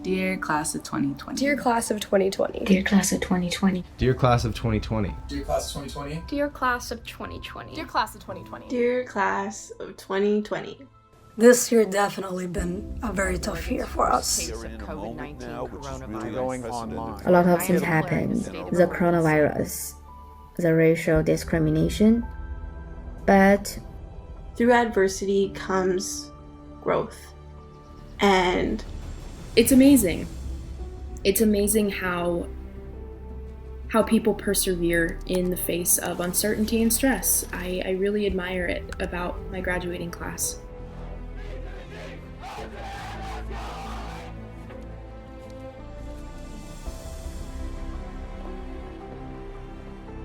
Dear Class of 2020. Dear Class of 2020. Dear Class of 2020. Dear Class of 2020. Dear Class of 2020. Dear Class of 2020. Dear Class of 2020. Dear Class of 2020. This year definitely been a very tough year for us. COVID-19 coronavirus going online. A lot of things happened. The coronavirus, the racial discrimination, but through adversity comes growth. And it's amazing. It's amazing how people persevere in the face of uncertainty and stress. I really admire it about my graduating class.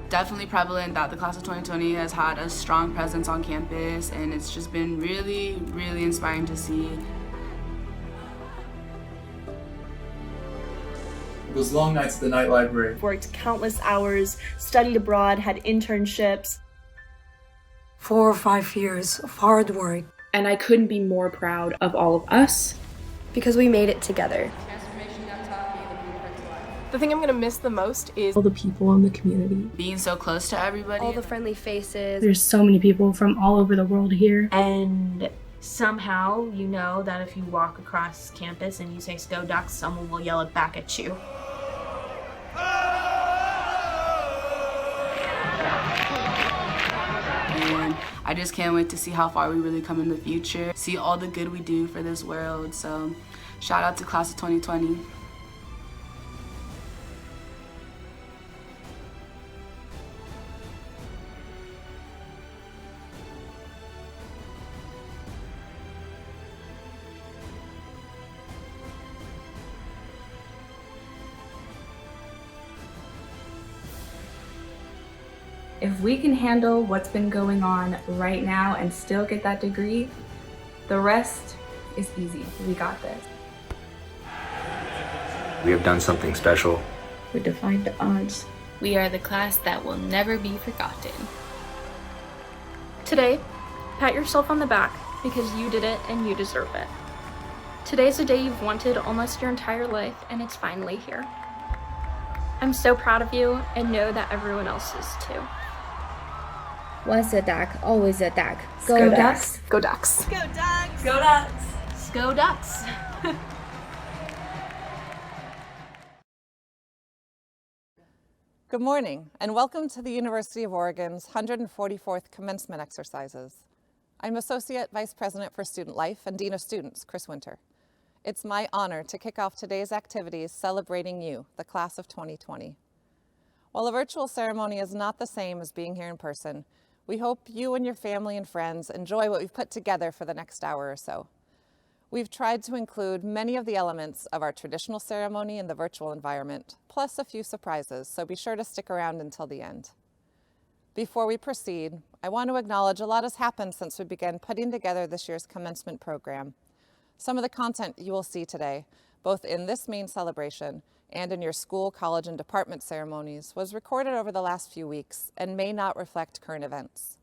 Definitely prevalent that the Class of 2020 has had a strong presence on campus, and it's just been really, really inspiring to see. Those long nights at the night library. Worked countless hours, studied abroad, had internships. 4 or 5 years of hard work. And I couldn't be more proud of all of us. Because we made it together. The thing I'm going to miss the most is all the people in the community. Being so close to everybody. All the friendly faces. There's so many people from all over the world here. And somehow you know that if you walk across campus and you say "Go Ducks," someone will yell it back at you. And I just can't wait to see how far we really come in the future. See all the good we do for this world. So shout out to Class of 2020. If we can handle what's been going on right now and still get that degree, the rest is easy. We got this. We have done something special. we defied the odds. We are the class that will never be forgotten. Today, pat yourself on the back because you did it and you deserve it. Today's a day you've wanted almost your entire life, and it's finally here. I'm so proud of you and know that everyone else is too. Once a duck, always a duck. Go Ducks. Go Ducks. Go Ducks. Go Ducks. Go Ducks. Good morning, and welcome to the University of Oregon's 144th Commencement exercises. I'm Associate Vice President for Student Life and Dean of Students, Chris Winter. It's my honor to kick off today's activities celebrating you, the class of 2020. While a virtual ceremony is not the same as being here in person, we hope you and your family and friends enjoy what we've put together for the next hour or so. We've tried to include many of the elements of our traditional ceremony in the virtual environment, plus a few surprises, so be sure to stick around until the end. Before we proceed, I want to acknowledge a lot has happened since we began putting together this year's commencement program. Some of the content you will see today, both in this main celebration and in your school, college, and department ceremonies, was recorded over the last few weeks and may not reflect current events.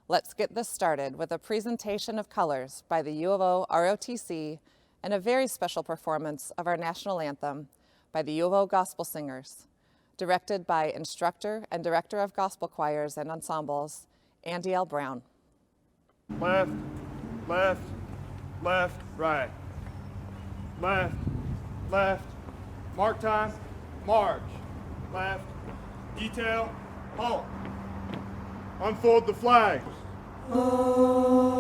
Let's get this started with a presentation of colors by the U of O ROTC and a very special performance of our national anthem by the U of O Gospel Singers, directed by instructor and director of gospel choirs and ensembles, Andy L. Brown. Left, left, left, right. Left, left, mark time, march. Left, detail, halt. Unfold the flags. Oh,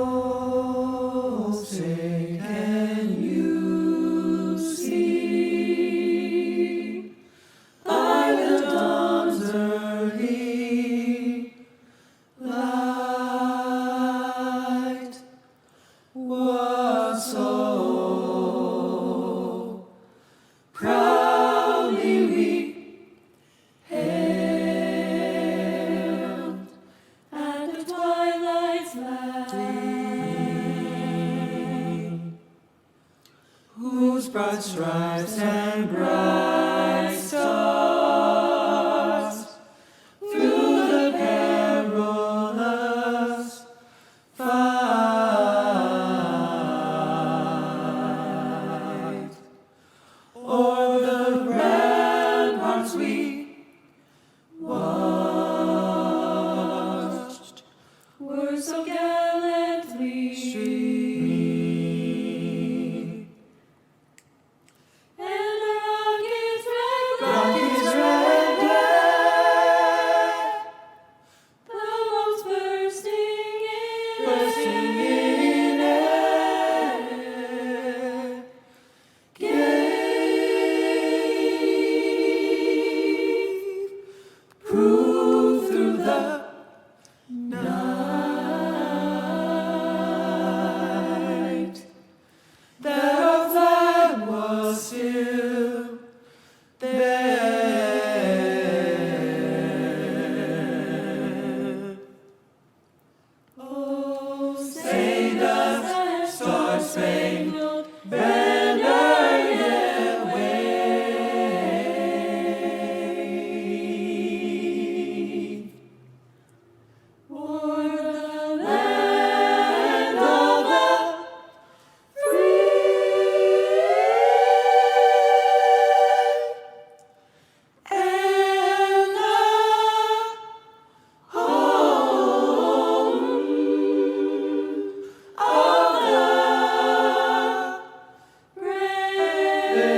say can you see by the dawn's early light what so proudly we hailed at the twilight's gleam, whose broad stripes and bright stars through the perilous fight so gallantly stream. And our rockets red glare, the bombs bursting in air, gave proof through the night that our flag was still there. Oh, say does Star-Spangled Banner yet wave o'er the land of the free and the home of the brave.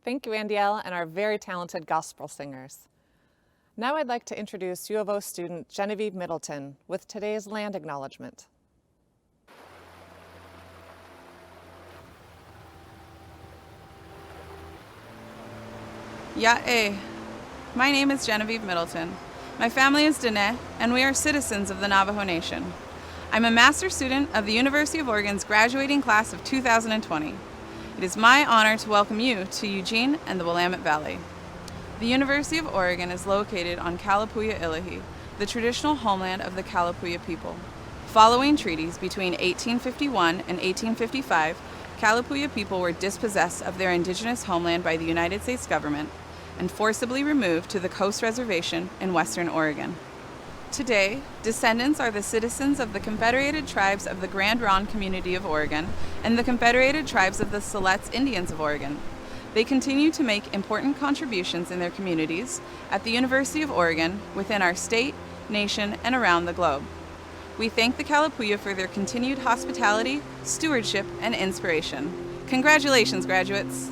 Thank you, Andiel, and our very talented gospel singers. Now I'd like to introduce U of O student Genevieve Middleton with today's land acknowledgement. Ya'e. My name is Genevieve Middleton. My family is Reneé, and we are citizens of the Navajo Nation. I'm a master's student of the University of Oregon's graduating class of 2020. It is my honor to welcome you to Eugene and the Willamette Valley. The University of Oregon is located on Kalapuya Ilahi, the traditional homeland of the Kalapuya people. Following treaties between 1851 and 1855, Kalapuya people were dispossessed of their indigenous homeland by the United States government and forcibly removed to the Coast Reservation in western Oregon. Today, descendants are the citizens of the Confederated Tribes of the Grand Ronde Community of Oregon and the Confederated Tribes of the Siletz Indians of Oregon. They continue to make important contributions in their communities at the University of Oregon, within our state, nation, and around the globe. We thank the Kalapuya for their continued hospitality, stewardship, and inspiration. Congratulations, graduates!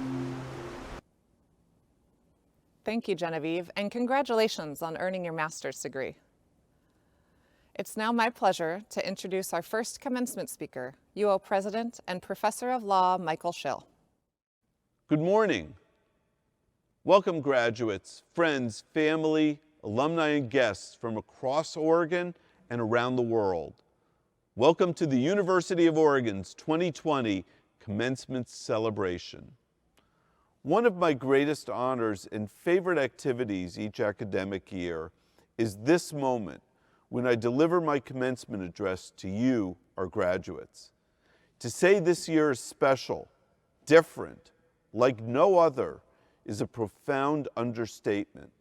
Thank you, Genevieve, and congratulations on earning your master's degree. It's now my pleasure to introduce our first commencement speaker, UO President and Professor of Law, Michael Schill. Good morning. Welcome, graduates, friends, family, alumni, and guests from across Oregon and around the world. Welcome to the University of Oregon's 2020 Commencement Celebration. One of my greatest honors and favorite activities each academic year is this moment when I deliver my commencement address to you, our graduates. To say this year is special, different, like no other, is a profound understatement.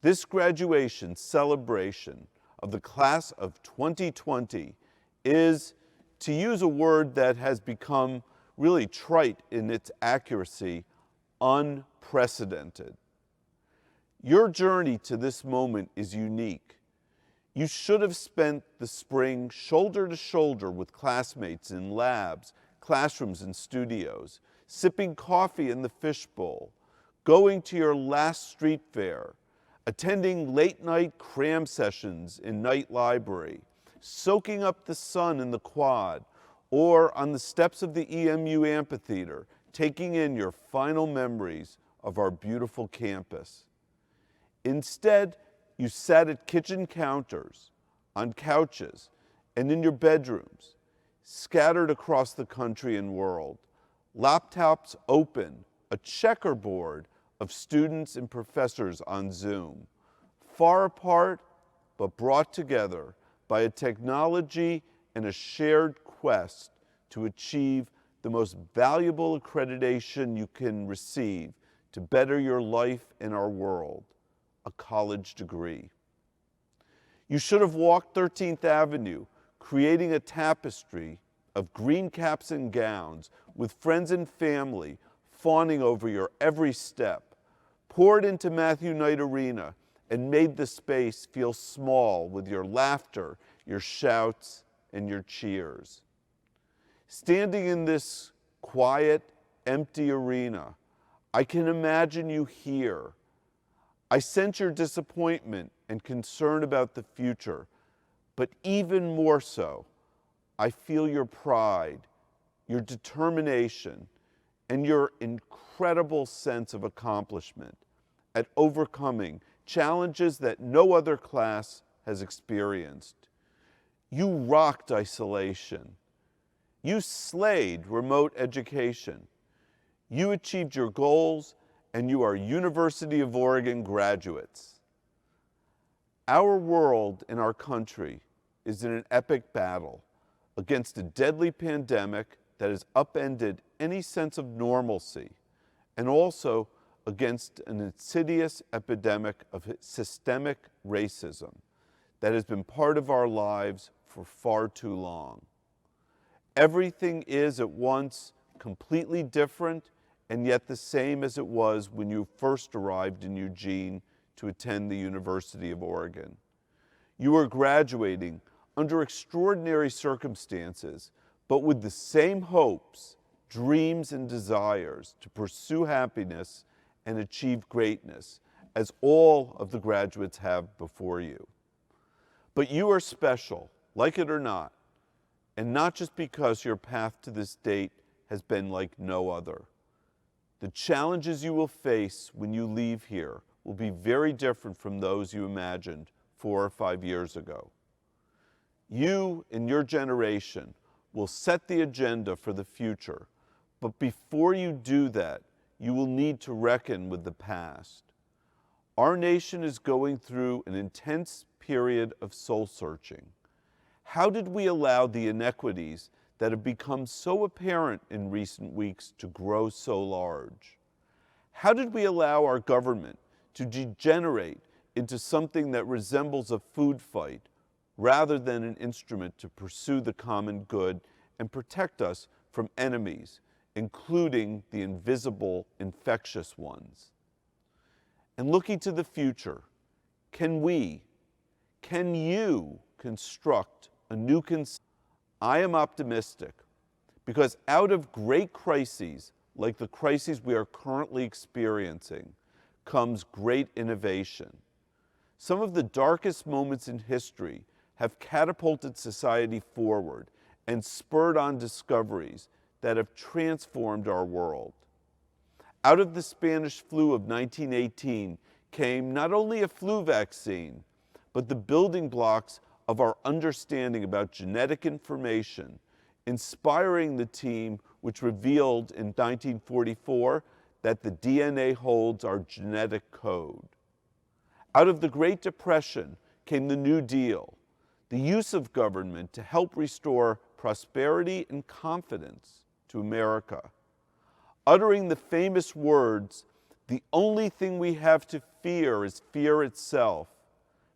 This graduation celebration of the class of 2020 is, to use a word that has become really trite in its accuracy, unprecedented. Your journey to this moment is unique. You should have spent the spring shoulder to shoulder with classmates in labs, classrooms, and studios, sipping coffee in the fishbowl, going to your last street fair, attending late-night cram sessions in Night Library, soaking up the sun in the quad, or on the steps of the EMU amphitheater, taking in your final memories of our beautiful campus. Instead, you sat at kitchen counters, on couches, and in your bedrooms, scattered across the country and world, laptops open, a checkerboard of students and professors on Zoom, far apart but brought together by a technology and a shared quest to achieve the most valuable accreditation you can receive to better your life in our world, a college degree. You should have walked 13th Avenue, creating a tapestry of green caps and gowns with friends and family fawning over your every step, poured into Matthew Knight Arena and made the space feel small with your laughter, your shouts, and your cheers. Standing in this quiet, empty arena, I can imagine you here. I sense your disappointment and concern about the future, but even more so, I feel your pride, your determination, and your incredible sense of accomplishment at overcoming challenges that no other class has experienced. You rocked isolation. You slayed remote education. You achieved your goals, and you are University of Oregon graduates. Our world and our country is in an epic battle against a deadly pandemic that has upended any sense of normalcy, and also against an insidious epidemic of systemic racism that has been part of our lives for far too long. Everything is at once completely different and yet the same as it was when you first arrived in Eugene to attend the University of Oregon. You are graduating under extraordinary circumstances, but with the same hopes, dreams, and desires to pursue happiness and achieve greatness as all of the graduates have before you. But you are special, like it or not, and not just because your path to this date has been like no other. The challenges you will face when you leave here will be very different from those you imagined 4 or 5 years ago. You and your generation will set the agenda for the future, but before you do that, you will need to reckon with the past. Our nation is going through an intense period of soul-searching. How did we allow the inequities that have become so apparent in recent weeks to grow so large? How did we allow our government to degenerate into something that resembles a food fight rather than an instrument to pursue the common good and protect us from enemies, including the invisible, infectious ones? And looking to the future, can you construct a new I am optimistic because out of great crises, like the crises we are currently experiencing, comes great innovation. Some of the darkest moments in history have catapulted society forward and spurred on discoveries that have transformed our world. Out of the Spanish flu of 1918 came not only a flu vaccine, but the building blocks of our understanding about genetic information, inspiring the team which revealed in 1944 that the DNA holds our genetic code. Out of the Great Depression came the New Deal, the use of government to help restore prosperity and confidence to America. Uttering the famous words, "The only thing we have to fear is fear itself,"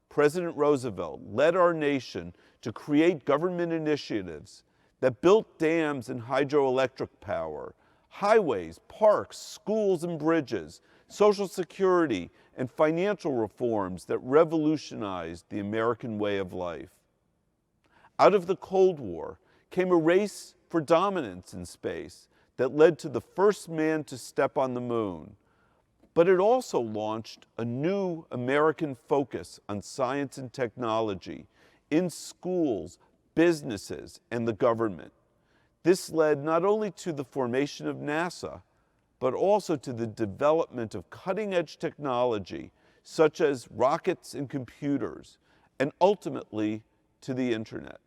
President Roosevelt led our nation to create government initiatives that built dams and hydroelectric power, highways, parks, schools, and bridges, Social Security, and financial reforms that revolutionized the American way of life. Out of the Cold War came a race for dominance in space that led to the first man to step on the moon. But it also launched a new American focus on science and technology in schools, businesses, and the government. This led not only to the formation of NASA, but also to the development of cutting-edge technology, such as rockets and computers, and ultimately to the internet.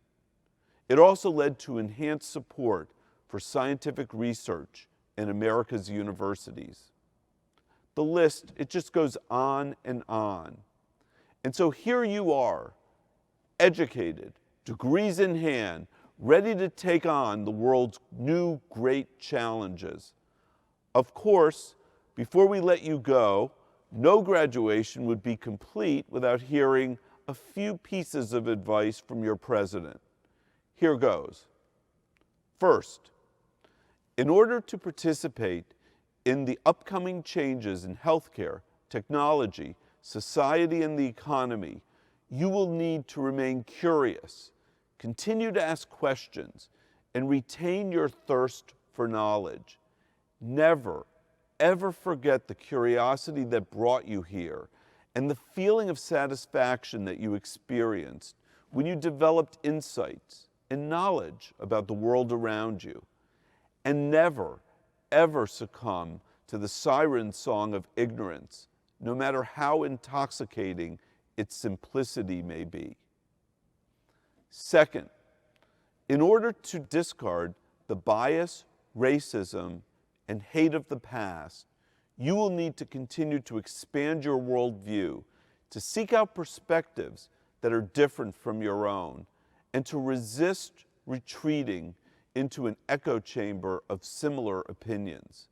It also led to enhanced support for scientific research in America's universities. The list, it just goes on and on. And so here you are, educated, degrees in hand, ready to take on the world's new great challenges. Of course, before we let you go, no graduation would be complete without hearing a few pieces of advice from your president. Here goes. First, in order to participate in the upcoming changes in healthcare, technology, society, and the economy, you will need to remain curious, continue to ask questions, and retain your thirst for knowledge. Never, ever forget the curiosity that brought you here and the feeling of satisfaction that you experienced when you developed insights and knowledge about the world around you. And never, ever succumb to the siren song of ignorance, no matter how intoxicating its simplicity may be. Second, in order to discard the bias, racism, and hate of the past, you will need to continue to expand your worldview, to seek out perspectives that are different from your own, and to resist retreating into an echo chamber of similar opinions.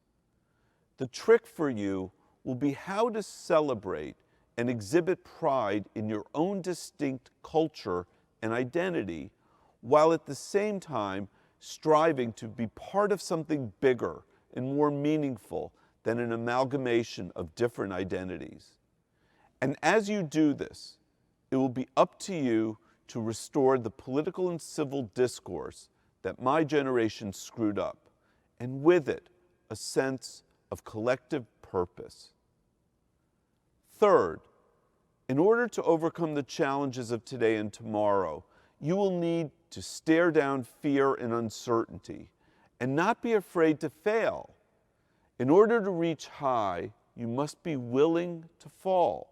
The trick for you will be how to celebrate and exhibit pride in your own distinct culture and identity, while at the same time striving to be part of something bigger and more meaningful than an amalgamation of different identities. And as you do this, it will be up to you to restore the political and civil discourse that my generation screwed up, and with it, a sense of collective purpose. Third, in order to overcome the challenges of today and tomorrow, you will need to stare down fear and uncertainty and not be afraid to fail. In order to reach high, you must be willing to fall.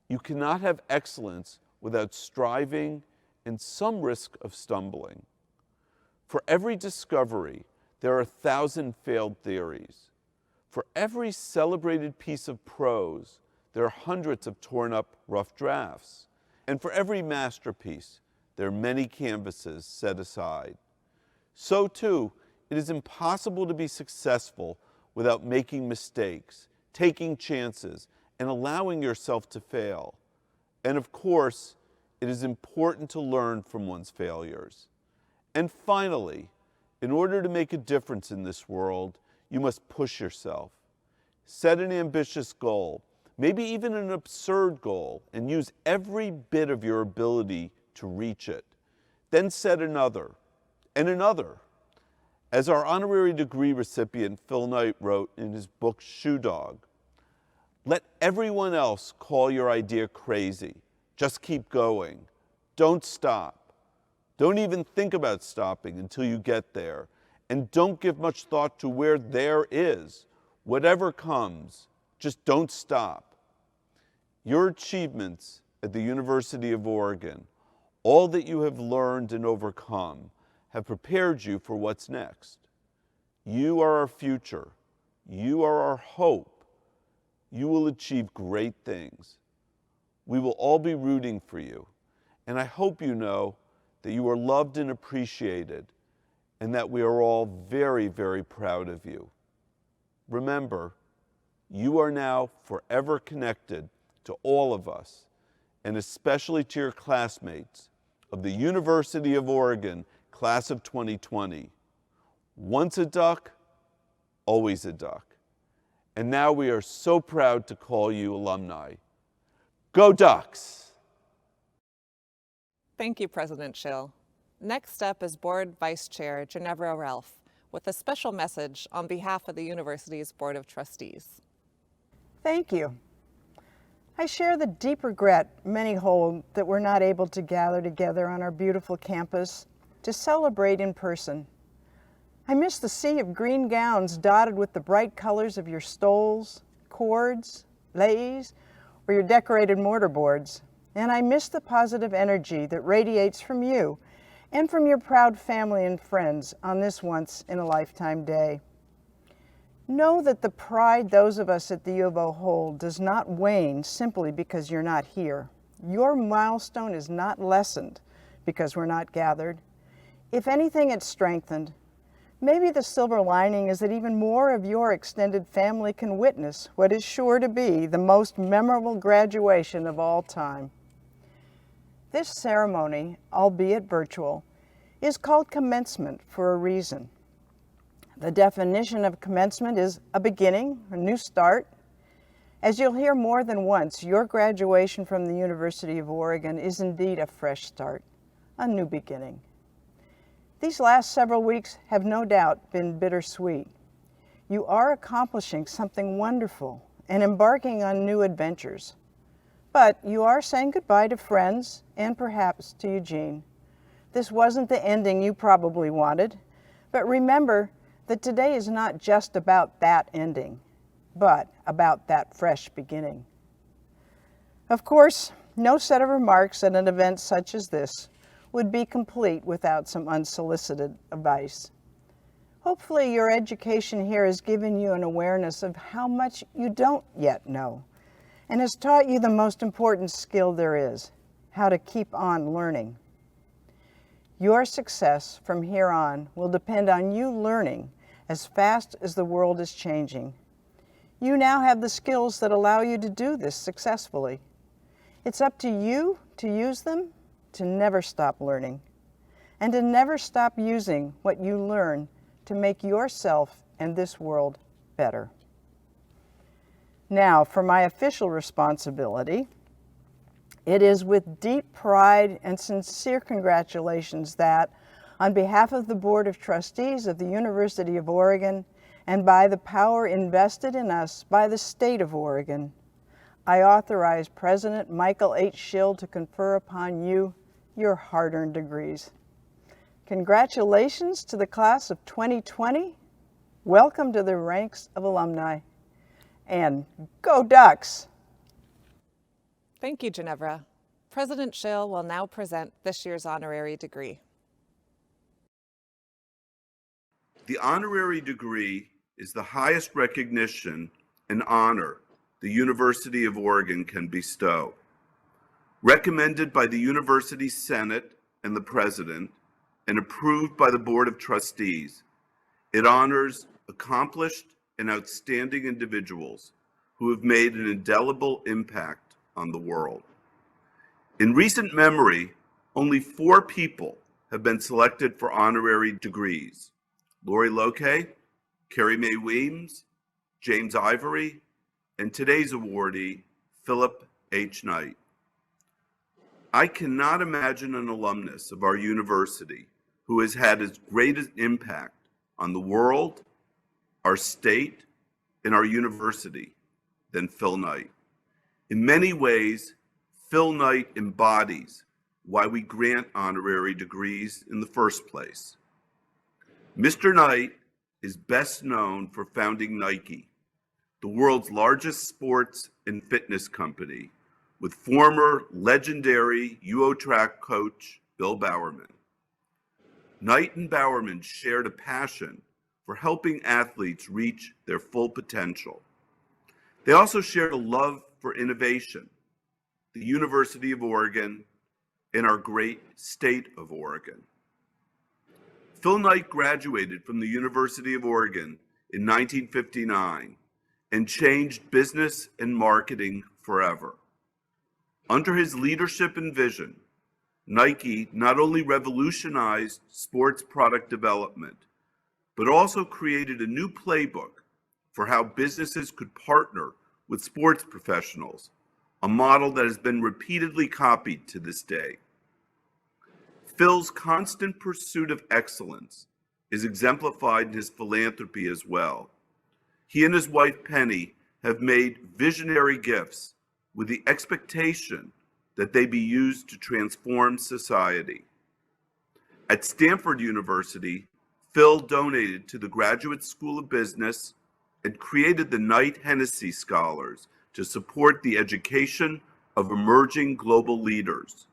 You cannot have excellence without striving and some risk of stumbling. For every discovery, there are 1,000 failed theories. For every celebrated piece of prose, there are hundreds of torn up rough drafts. And for every masterpiece, there are many canvases set aside. So too, it is impossible to be successful without making mistakes, taking chances, and allowing yourself to fail. And of course, it is important to learn from one's failures. And finally, in order to make a difference in this world, you must push yourself. Set an ambitious goal, maybe even an absurd goal, and use every bit of your ability to reach it. Then set another, and another. As our honorary degree recipient Phil Knight wrote in his book Shoe Dog, let everyone else call your idea crazy. Just keep going. Don't stop. Don't even think about stopping until you get there. And don't give much thought to where there is. Whatever comes, just don't stop. Your achievements at the University of Oregon, all that you have learned and overcome, have prepared you for what's next. You are our future. You are our hope. You will achieve great things. We will all be rooting for you. And I hope you know that you are loved and appreciated, and that we are all very, very proud of you. Remember, you are now forever connected to all of us, and especially to your classmates of the University of Oregon Class of 2020. Once a duck, always a duck. And now we are so proud to call you alumni. Go Ducks! Thank you, President Schill. Next up is Board Vice Chair Ginevra Ralph with a special message on behalf of the university's Board of Trustees. Thank you. I share the deep regret many hold that we're not able to gather together on our beautiful campus to celebrate in person. I miss the sea of green gowns dotted with the bright colors of your stoles, cords, leis, or your decorated mortarboards. And I miss the positive energy that radiates from you and from your proud family and friends on this once-in-a-lifetime day. Know that the pride those of us at the U of O hold does not wane simply because you're not here. Your milestone is not lessened because we're not gathered. If anything, it's strengthened. Maybe the silver lining is that even more of your extended family can witness what is sure to be the most memorable graduation of all time. This ceremony, albeit virtual, is called commencement for a reason. The definition of commencement is a beginning, a new start. As you'll hear more than once, your graduation from the University of Oregon is indeed a fresh start, a new beginning. These last several weeks have no doubt been bittersweet. You are accomplishing something wonderful and embarking on new adventures. But you are saying goodbye to friends and perhaps to Eugene. This wasn't the ending you probably wanted, but remember that today is not just about that ending, but about that fresh beginning. Of course, no set of remarks at an event such as this would be complete without some unsolicited advice. Hopefully your education here has given you an awareness of how much you don't yet know and has taught you the most important skill there is, how to keep on learning. Your success from here on will depend on you learning as fast as the world is changing. You now have the skills that allow you to do this successfully. It's up to you to use them, to never stop learning, and to never stop using what you learn to make yourself and this world better. Now, for my official responsibility, it is with deep pride and sincere congratulations that, on behalf of the Board of Trustees of the University of Oregon and by the power invested in us by the State of Oregon, I authorize President Michael H. Schill to confer upon you your hard-earned degrees. Congratulations to the class of 2020. Welcome to the ranks of alumni. And go Ducks! Thank you, Ginevra. President Schill will now present this year's honorary degree. The honorary degree is the highest recognition and honor the University of Oregon can bestow. Recommended by the University Senate and the President and approved by the Board of Trustees, it honors accomplished and outstanding individuals who have made an indelible impact on the world. In recent memory, only 4 people have been selected for honorary degrees: Lori Loke, Carrie Mae Weems, James Ivory, and today's awardee, Philip H. Knight. I cannot imagine an alumnus of our university who has had as great an impact on the world, our state, and our university than Phil Knight. In many ways, Phil Knight embodies why we grant honorary degrees in the first place. Mr. Knight is best known for founding Nike, the world's largest sports and fitness company, with former legendary UO track coach Bill Bowerman. Knight and Bowerman shared a passion for helping athletes reach their full potential. They also shared a love for innovation, the University of Oregon, and our great state of Oregon. Phil Knight graduated from the University of Oregon in 1959 and changed business and marketing forever. Under his leadership and vision, Nike not only revolutionized sports product development, but also created a new playbook for how businesses could partner with sports professionals, a model that has been repeatedly copied to this day. Phil's constant pursuit of excellence is exemplified in his philanthropy as well. He and his wife Penny have made visionary gifts with the expectation that they be used to transform society. At Stanford University, Phil donated to the Graduate School of Business and created the Knight Hennessy Scholars to support the education of emerging global leaders.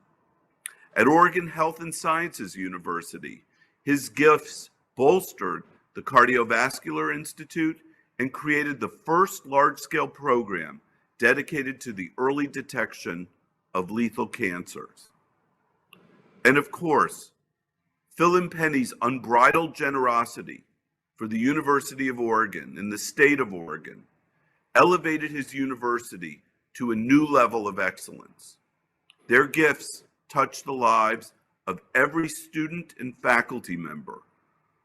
At Oregon Health and Sciences University, his gifts bolstered the Cardiovascular Institute and created the first large-scale program dedicated to the early detection of lethal cancers. And of course, Phil and Penny's unbridled generosity for the University of Oregon and the state of Oregon elevated his university to a new level of excellence. Their gifts touched the lives of every student and faculty member,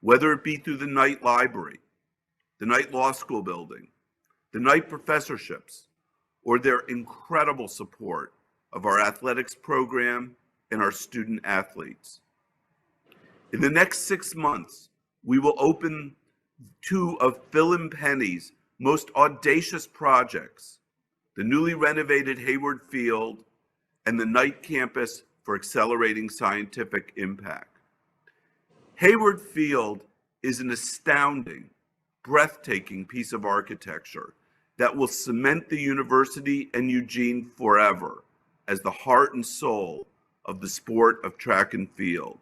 whether it be through the Knight Library, the Knight Law School building, the Knight professorships, or their incredible support of our athletics program and our student athletes. In the next 6 months, we will open 2 of Phil and Penny's most audacious projects, the newly renovated Hayward Field and the Knight campus for accelerating scientific impact. Hayward Field is an astounding, breathtaking piece of architecture that will cement the university and Eugene forever as the heart and soul of the sport of track and field.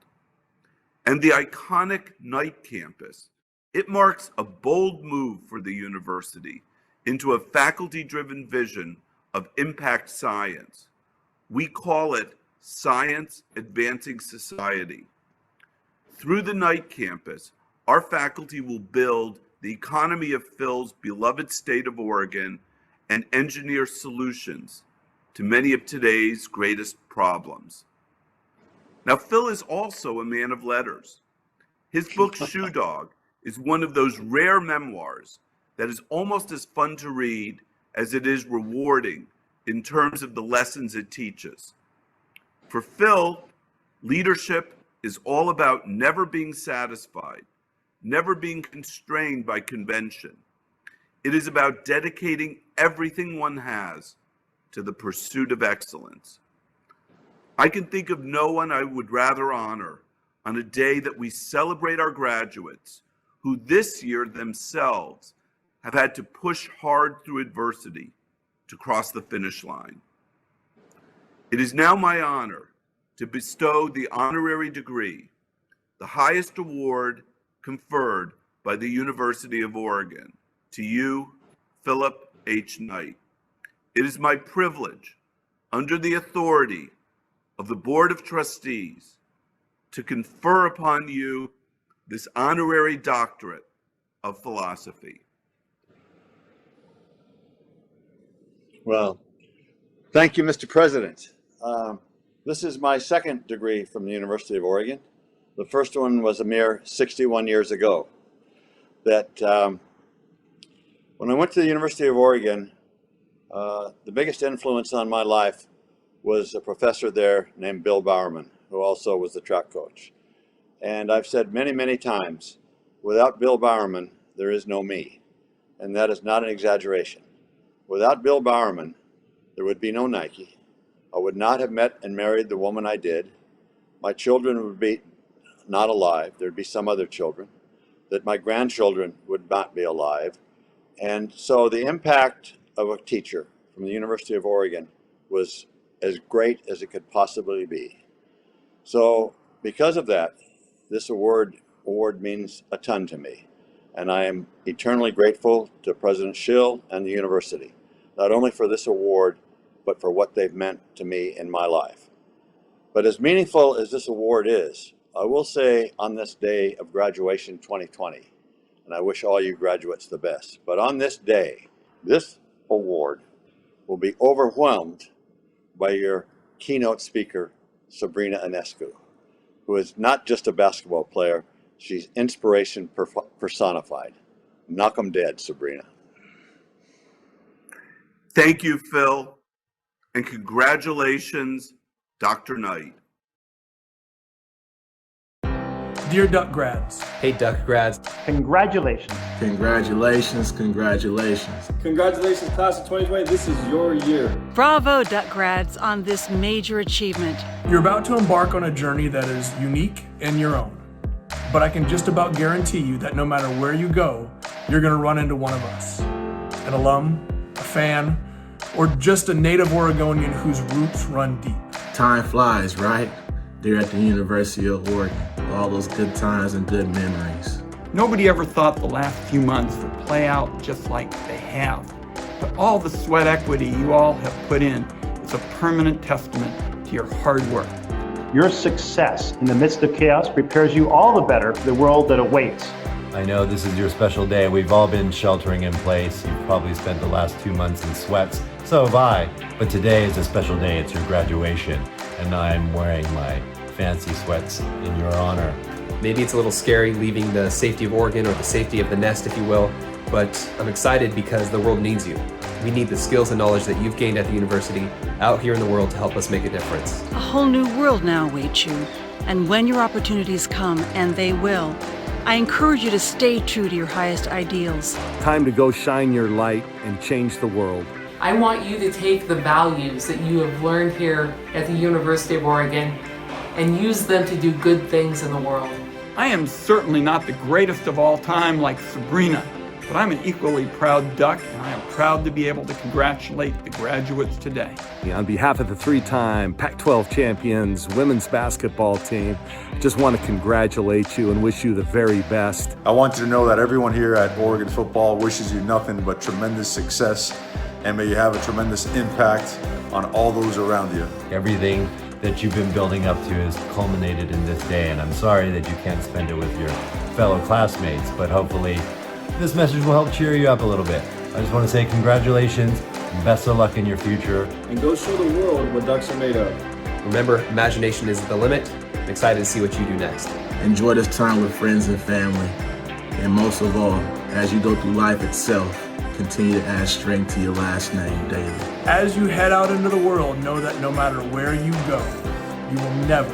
And the iconic Knight campus, it marks a bold move for the university into a faculty-driven vision of impact science. We call it Science Advancing Society. Through the Knight campus, our faculty will build the economy of Phil's beloved state of Oregon and engineer solutions to many of today's greatest problems. Now, Phil is also a man of letters. His book, Shoe Dog, is one of those rare memoirs that is almost as fun to read as it is rewarding in terms of the lessons it teaches. For Phil, leadership is all about never being satisfied, never being constrained by convention. It is about dedicating everything one has to the pursuit of excellence. I can think of no one I would rather honor on a day that we celebrate our graduates who this year themselves have had to push hard through adversity to cross the finish line. It is now my honor to bestow the honorary degree, the highest award conferred by the University of Oregon, to you, Philip H. Knight. It is my privilege, under the authority of the Board of Trustees, to confer upon you this honorary doctorate of philosophy. Well, thank you, Mr. President. This is my second degree from the University of Oregon. The first one was a mere 61 years ago. When I went to the University of Oregon, the biggest influence on my life was a professor there named Bill Bowerman, who also was the track coach. And I've said many, many times, without Bill Bowerman, there is no me. And that is not an exaggeration. Without Bill Bowerman, there would be no Nike. I would not have met and married the woman I did. My children would be not alive. There'd be some other children. That my grandchildren would not be alive. And so the impact of a teacher from the University of Oregon was as great as it could possibly be. So because of that, this award means a ton to me. And I am eternally grateful to President Schill and the university, not only for this award, but for what they've meant to me in my life. But as meaningful as this award is, I will say on this day of graduation 2020, and I wish all you graduates the best, but on this day, this award will be overwhelmed by your keynote speaker, Sabrina Ionescu, who is not just a basketball player, she's inspiration personified. Knock 'em dead, Sabrina. Thank you, Phil, and congratulations, Dr. Knight. Dear Duck Grads. Hey, Duck Grads. Congratulations. Congratulations, congratulations. Congratulations, class of 2020. This is your year. Bravo, Duck Grads, on this major achievement. You're about to embark on a journey that is unique and your own. But I can just about guarantee you that no matter where you go, you're going to run into one of us. An alum, a fan, or just a native Oregonian whose roots run deep. Time flies, right? There at the University of Oregon. All those good times and good memories. Nobody ever thought the last few months would play out just like they have. But all the sweat equity you all have put in is a permanent testament to your hard work. Your success in the midst of chaos prepares you all the better for the world that awaits. I know this is your special day. We've all been sheltering in place. You've probably spent the last 2 months in sweats. So have I. But today is a special day. It's your graduation. And I'm wearing my fancy sweats in your honor. Maybe it's a little scary leaving the safety of Oregon, or the safety of the nest, if you will, but I'm excited because the world needs you. We need the skills and knowledge that you've gained at the university out here in the world to help us make a difference. A whole new world now awaits you, and when your opportunities come, and they will, I encourage you to stay true to your highest ideals. Time to go shine your light and change the world. I want you to take the values that you have learned here at the University of Oregon and use them to do good things in the world. I am certainly not the greatest of all time like Sabrina, but I'm an equally proud Duck, and I am proud to be able to congratulate the graduates today. On behalf of the three-time Pac-12 champions women's basketball team, just want to congratulate you and wish you the very best. I want you to know that everyone here at Oregon Football wishes you nothing but tremendous success, and may you have a tremendous impact on all those around you. Everything that you've been building up to is culminated in this day, and I'm sorry that you can't spend it with your fellow classmates, but hopefully this message will help cheer you up a little bit. I just want to say congratulations and best of luck in your future. And go show the world what ducks are made of. Remember, imagination is the limit. I'm excited to see what you do next. Enjoy this time with friends and family. And most of all, as you go through life itself, continue to add strength to your last name daily. As you head out into the world, know that no matter where you go, you will never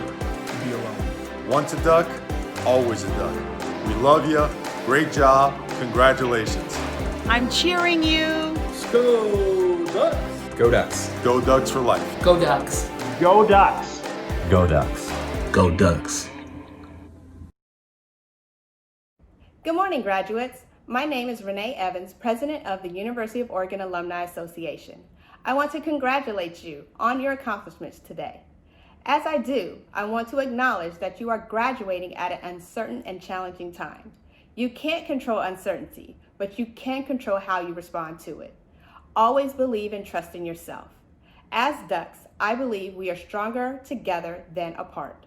be alone. Once a duck, always a duck. We love you. Great job. Congratulations. I'm cheering you. Go Ducks. Go Ducks. Go Ducks for life. Go Ducks. Go Ducks. Go Ducks. Go Ducks. Good morning, graduates. My name is Reneé Evans, President of the University of Oregon Alumni Association. I want to congratulate you on your accomplishments today. As I do, I want to acknowledge that you are graduating at an uncertain and challenging time. You can't control uncertainty, but you can control how you respond to it. Always believe and trust in yourself. As Ducks, I believe we are stronger together than apart.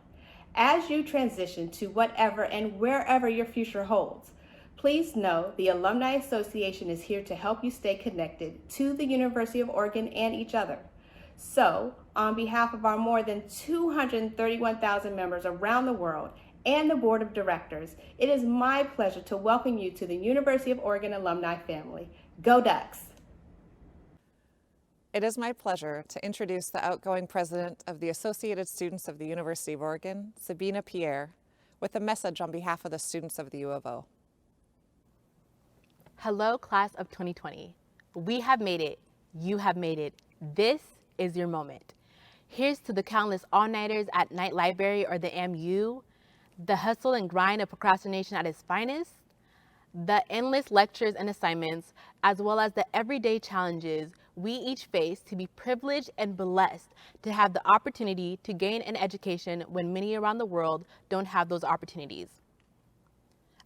As you transition to whatever and wherever your future holds, please know the Alumni Association is here to help you stay connected to the University of Oregon and each other. So, on behalf of our more than 231,000 members around the world and the Board of Directors, it is my pleasure to welcome you to the University of Oregon alumni family. Go Ducks! It is my pleasure to introduce the outgoing president of the Associated Students of the University of Oregon, Sabinna Pierre, with a message on behalf of the students of the U of O. Hello, class of 2020. We have made it. You have made it. This is your moment. Here's to the countless all-nighters at Night Library or the MU, the hustle and grind of procrastination at its finest, the endless lectures and assignments, as well as the everyday challenges we each face to be privileged and blessed to have the opportunity to gain an education when many around the world don't have those opportunities.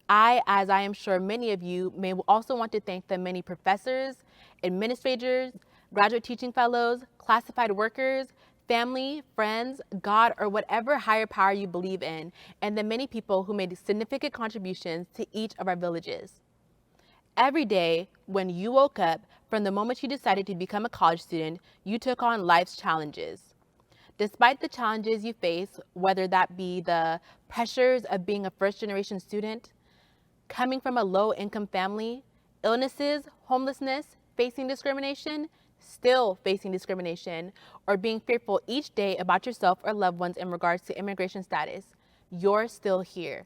As I am sure many of you, may also want to thank the many professors, administrators, graduate teaching fellows, classified workers, family, friends, God, or whatever higher power you believe in, and the many people who made significant contributions to each of our villages. Every day, when you woke up, from the moment you decided to become a college student, you took on life's challenges. Despite the challenges you face, whether that be the pressures of being a first-generation student, coming from a low-income family, illnesses, homelessness, facing discrimination, still facing discrimination, or being fearful each day about yourself or loved ones in regards to immigration status, you're still here.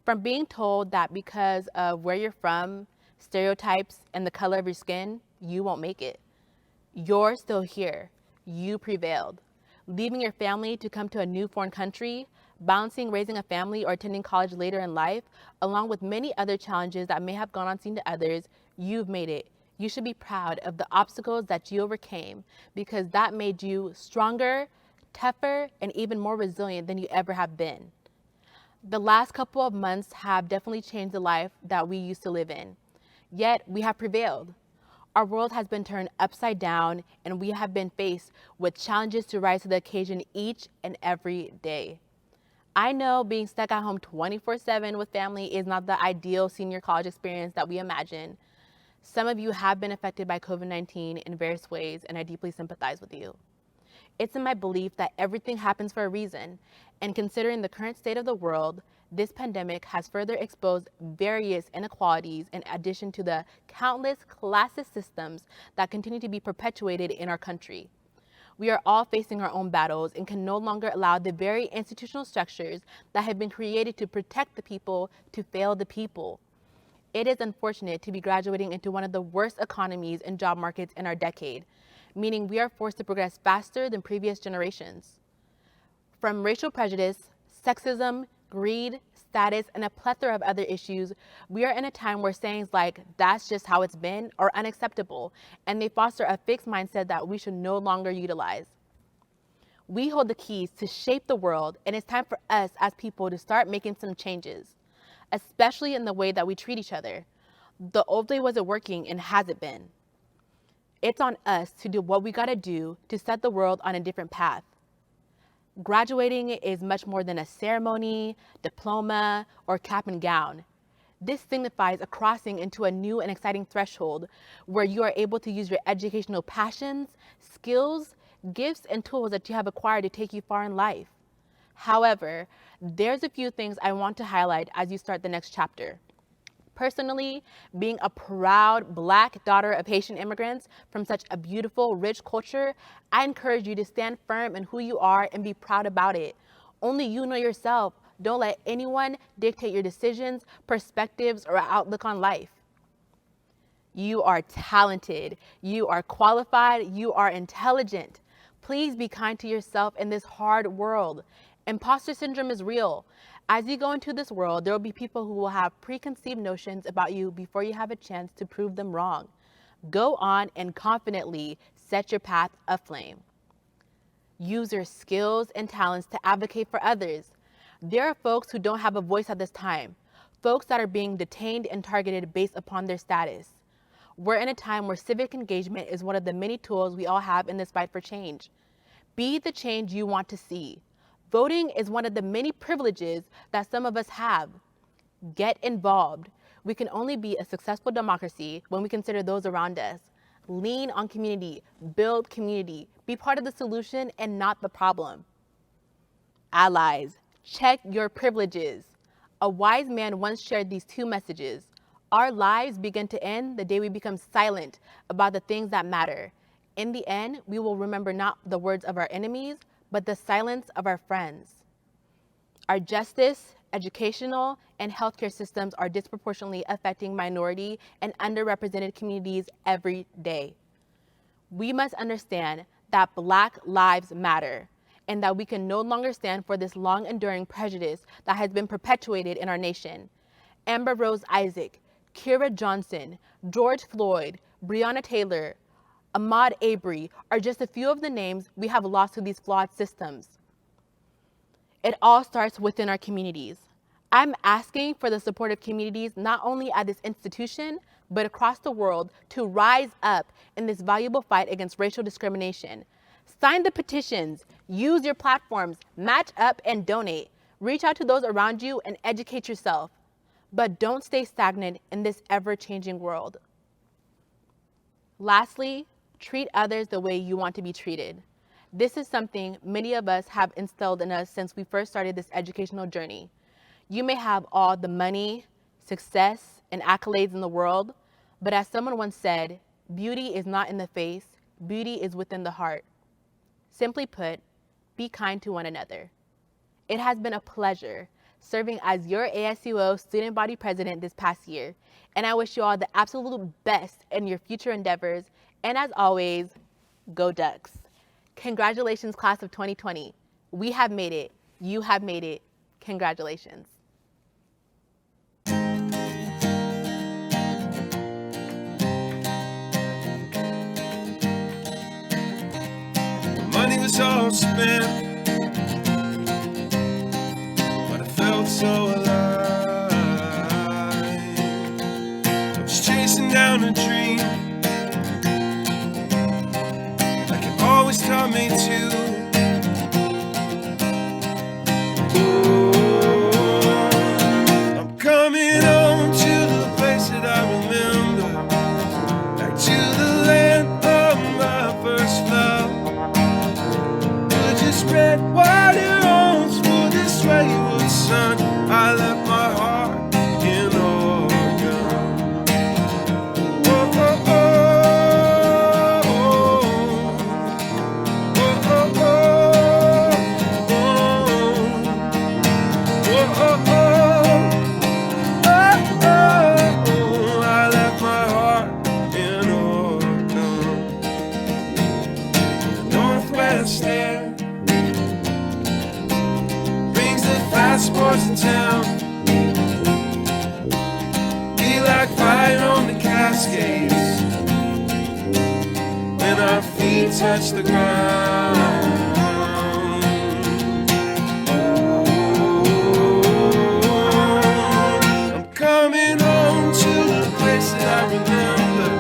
From being told that because of where you're from, stereotypes, and the color of your skin, you won't make it. You're still here. You prevailed. Leaving your family to come to a new foreign country, balancing raising a family or attending college later in life, along with many other challenges that may have gone unseen to others, you've made it. You should be proud of the obstacles that you overcame, because that made you stronger, tougher, and even more resilient than you ever have been. The last couple of months have definitely changed the life that we used to live in. Yet we have prevailed. Our world has been turned upside down, and we have been faced with challenges to rise to the occasion each and every day. I know being stuck at home 24/7 with family is not the ideal senior college experience that we imagine. Some of you have been affected by COVID-19 in various ways, and I deeply sympathize with you. It's in my belief that everything happens for a reason, and considering the current state of the world, this pandemic has further exposed various inequalities in addition to the countless classist systems that continue to be perpetuated in our country. We are all facing our own battles and can no longer allow the very institutional structures that have been created to protect the people to fail the people. It is unfortunate to be graduating into one of the worst economies and job markets in our decade, meaning we are forced to progress faster than previous generations. From racial prejudice, sexism, greed, status, and a plethora of other issues, we are in a time where sayings like, "that's just how it's been," are unacceptable, and they foster a fixed mindset that we should no longer utilize. We hold the keys to shape the world, and it's time for us as people to start making some changes, especially in the way that we treat each other. The old way wasn't working, and has it been? It's on us to do what we gotta do to set the world on a different path. Graduating is much more than a ceremony, diploma, or cap and gown. This signifies a crossing into a new and exciting threshold where you are able to use your educational passions, skills, gifts, and tools that you have acquired to take you far in life. However, there's a few things I want to highlight as you start the next chapter. Personally, being a proud Black daughter of Haitian immigrants from such a beautiful, rich culture, I encourage you to stand firm in who you are and be proud about it. Only you know yourself. Don't let anyone dictate your decisions, perspectives, or outlook on life. You are talented. You are qualified. You are intelligent. Please be kind to yourself in this hard world. Imposter syndrome is real. As you go into this world, there will be people who will have preconceived notions about you before you have a chance to prove them wrong. Go on and confidently set your path aflame. Use your skills and talents to advocate for others. There are folks who don't have a voice at this time, folks that are being detained and targeted based upon their status. We're in a time where civic engagement is one of the many tools we all have in this fight for change. Be the change you want to see. Voting is one of the many privileges that some of us have. Get involved. We can only be a successful democracy when we consider those around us. Lean on community, build community, be part of the solution and not the problem. Allies, check your privileges. A wise man once shared these two messages. Our lives begin to end the day we become silent about the things that matter. In the end, we will remember not the words of our enemies, but the silence of our friends. Our justice, educational, and healthcare systems are disproportionately affecting minority and underrepresented communities every day. We must understand that Black lives matter and that we can no longer stand for this long-enduring prejudice that has been perpetuated in our nation. Amber Rose Isaac, Kira Johnson, George Floyd, Breonna Taylor, Ahmaud Arbery are just a few of the names we have lost to these flawed systems. It all starts within our communities. I'm asking for the support of communities not only at this institution, but across the world to rise up in this valuable fight against racial discrimination. Sign the petitions, use your platforms, match up and donate. Reach out to those around you and educate yourself. But don't stay stagnant in this ever-changing world. Lastly, treat others the way you want to be treated. This is something many of us have instilled in us since we first started this educational journey. You may have all the money, success, and accolades in the world, but as someone once said, beauty is not in the face, beauty is within the heart. Simply put, be kind to one another. It has been a pleasure serving as your ASUO student body president this past year, and I wish you all the absolute best in your future endeavors. And as always, go Ducks. Congratulations, class of 2020. We have made it. You have made it. Congratulations. Money was all spent, but I felt so alive. I was chasing down a dream always taught me to. Oh, I'm coming home to the place that I remember, back to the land of my first love. skates when our feet touch the ground. I'm coming home to the place that I remember,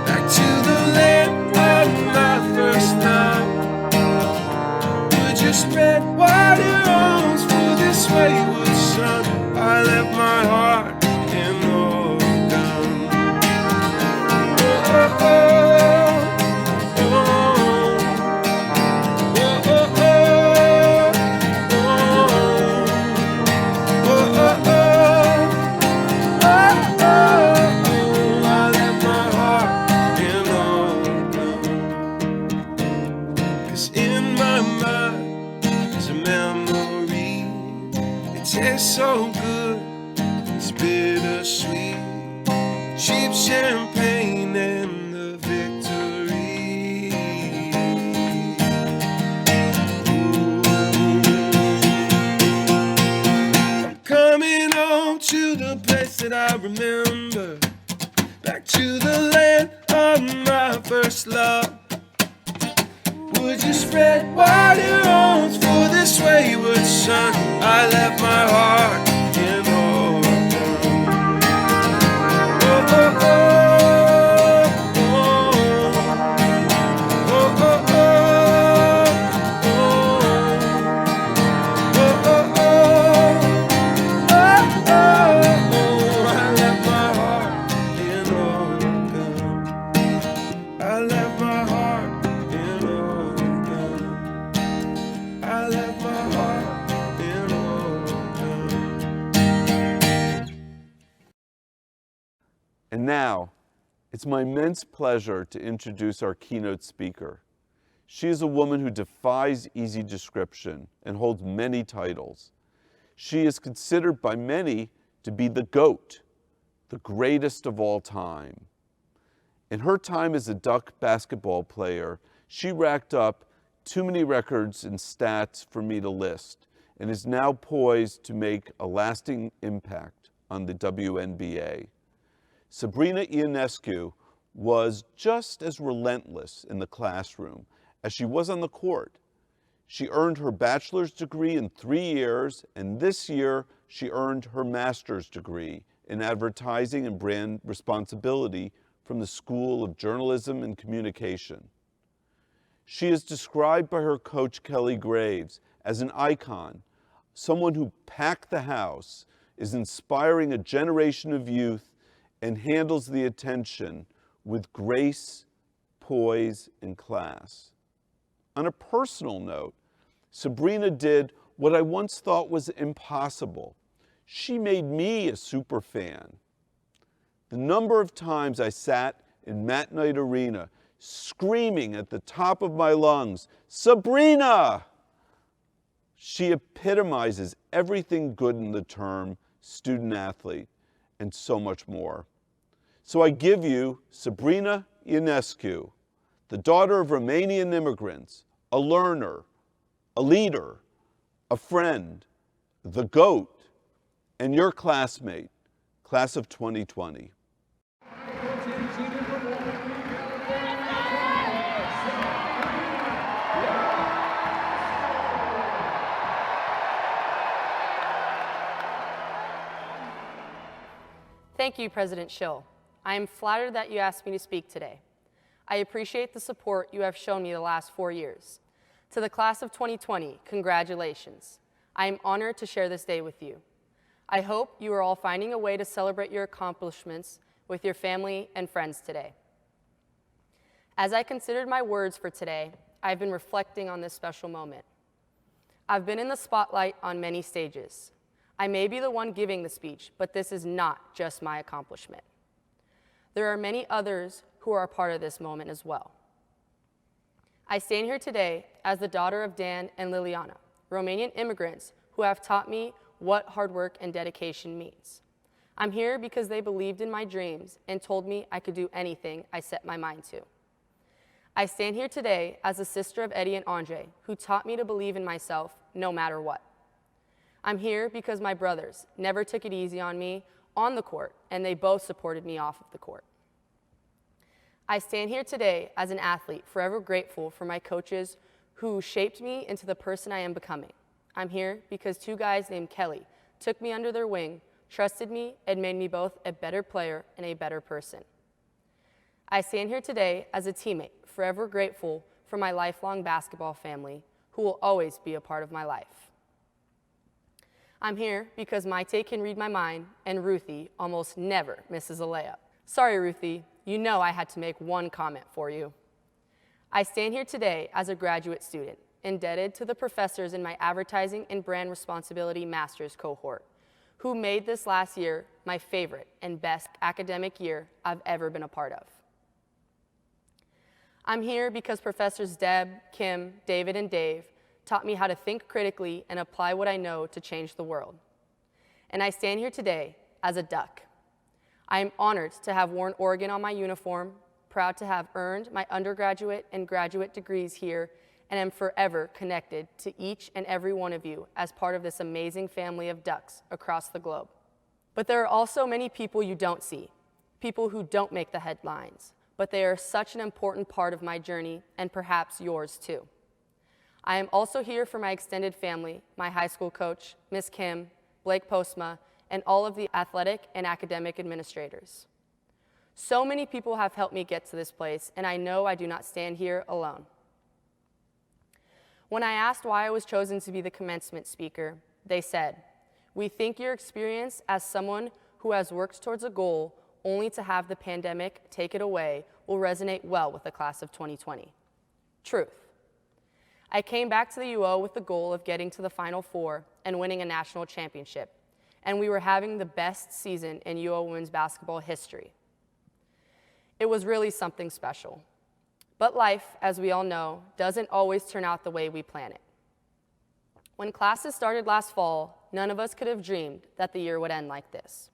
back to the land of my first love. Would you spread wider arms for this wayward son? I left my heart in Oregon. Oh, oh, oh. So good, it's bittersweet. Cheap champagne and the victory. I'm coming home to the place that I remember, back to the land of my first love. Would you spread wider arms for this wayward son? I left my heart in Oregon. Oh, oh, oh, oh, oh, oh, oh, oh, oh, oh, I left my heart in Oregon. I left my heart in Oregon. I left my heart in Oregon. And now, it's my immense pleasure to introduce our keynote speaker. She is a woman who defies easy description and holds many titles. She is considered by many to be the GOAT, the greatest of all time. In her time as a Duck basketball player, she racked up too many records and stats for me to list, and is now poised to make a lasting impact on the WNBA. Sabrina Ionescu was just as relentless in the classroom as she was on the court. She earned her bachelor's degree in 3 years, and this year she earned her master's degree in advertising and brand responsibility from the School of Journalism and Communication. She is described by her coach Kelly Graves as an icon, someone who packed the house, is inspiring a generation of youth, and handles the attention with grace, poise, and class. On a personal note, Sabrina did what I once thought was impossible. She made me a super fan. The number of times I sat in Mat Night Arena screaming at the top of my lungs, "Sabrina!" She epitomizes everything good in the term student athlete and so much more. So I give you Sabrina Ionescu, the daughter of Romanian immigrants, a learner, a leader, a friend, the GOAT, and your classmate, class of 2020. Thank you, President Schill. I am flattered that you asked me to speak today. I appreciate the support you have shown me the last 4 years. To the class of 2020, congratulations. I am honored to share this day with you. I hope you are all finding a way to celebrate your accomplishments with your family and friends today. As I considered my words for today, I've been reflecting on this special moment. I've been in the spotlight on many stages. I may be the one giving the speech, but this is not just my accomplishment. There are many others who are a part of this moment as well. I stand here today as the daughter of Dan and Liliana, Romanian immigrants who have taught me what hard work and dedication means. I'm here because they believed in my dreams and told me I could do anything I set my mind to. I stand here today as a sister of Eddie and Andre, who taught me to believe in myself no matter what. I'm here because my brothers never took it easy on me on the court, and they both supported me off of the court. I stand here today as an athlete, forever grateful for my coaches who shaped me into the person I am becoming. I'm here because two guys named Kelly took me under their wing, trusted me, and made me both a better player and a better person. I stand here today as a teammate, forever grateful for my lifelong basketball family, who will always be a part of my life. I'm here because Maite can read my mind, and Ruthie almost never misses a layup. Sorry, Ruthie, you know I had to make one comment for you. I stand here today as a graduate student, indebted to the professors in my advertising and brand responsibility master's cohort, who made this last year my favorite and best academic year I've ever been a part of. I'm here because Professors Deb, Kim, David, and Dave taught me how to think critically and apply what I know to change the world. And I stand here today as a Duck. I am honored to have worn Oregon on my uniform, proud to have earned my undergraduate and graduate degrees here, and am forever connected to each and every one of you as part of this amazing family of Ducks across the globe. But there are also many people you don't see, people who don't make the headlines, but they are such an important part of my journey and perhaps yours too. I am also here for my extended family, my high school coach, Miss Kim, Blake Postma, and all of the athletic and academic administrators. So many people have helped me get to this place, and I know I do not stand here alone. When I asked why I was chosen to be the commencement speaker, they said, "We think your experience as someone who has worked towards a goal only to have the pandemic take it away will resonate well with the class of 2020. Truth. I came back to the UO with the goal of getting to the Final Four and winning a national championship, and we were having the best season in UO women's basketball history. It was really something special. But life, as we all know, doesn't always turn out the way we plan it. When classes started last fall, none of us could have dreamed that the year would end like this.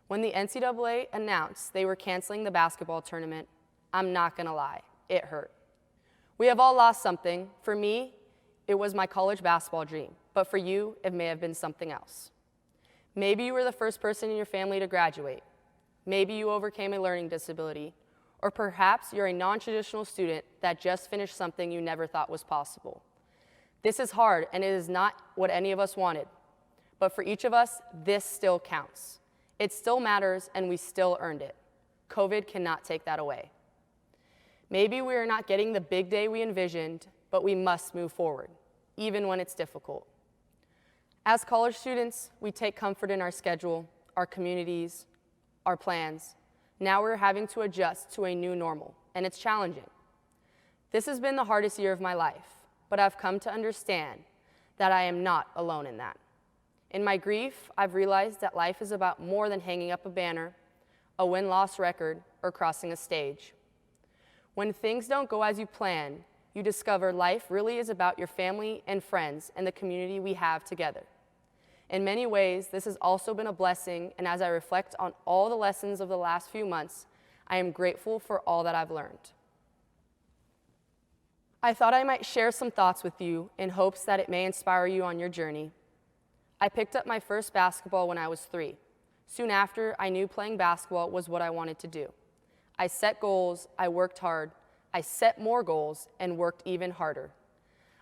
When the NCAA announced they were canceling the basketball tournament, I'm not gonna lie, it hurt. We have all lost something. For me, it was my college basketball dream, but for you, it may have been something else. Maybe you were the first person in your family to graduate. Maybe you overcame a learning disability, or perhaps you're a non-traditional student that just finished something you never thought was possible. This is hard, and it is not what any of us wanted, but for each of us, this still counts. It still matters, and we still earned it. COVID cannot take that away. Maybe we are not getting the big day we envisioned, but we must move forward, even when it's difficult. As college students, we take comfort in our schedule, our communities, our plans. Now we're having to adjust to a new normal, and it's challenging. This has been the hardest year of my life, but I've come to understand that I am not alone in that. In my grief, I've realized that life is about more than hanging up a banner, a win-loss record, or crossing a stage. When things don't go as you plan, you discover life really is about your family and friends and the community we have together. In many ways, this has also been a blessing, and as I reflect on all the lessons of the last few months, I am grateful for all that I've learned. I thought I might share some thoughts with you in hopes that it may inspire you on your journey. I picked up my first basketball when I was 3. Soon after, I knew playing basketball was what I wanted to do. I set goals, I worked hard, I set more goals, and worked even harder.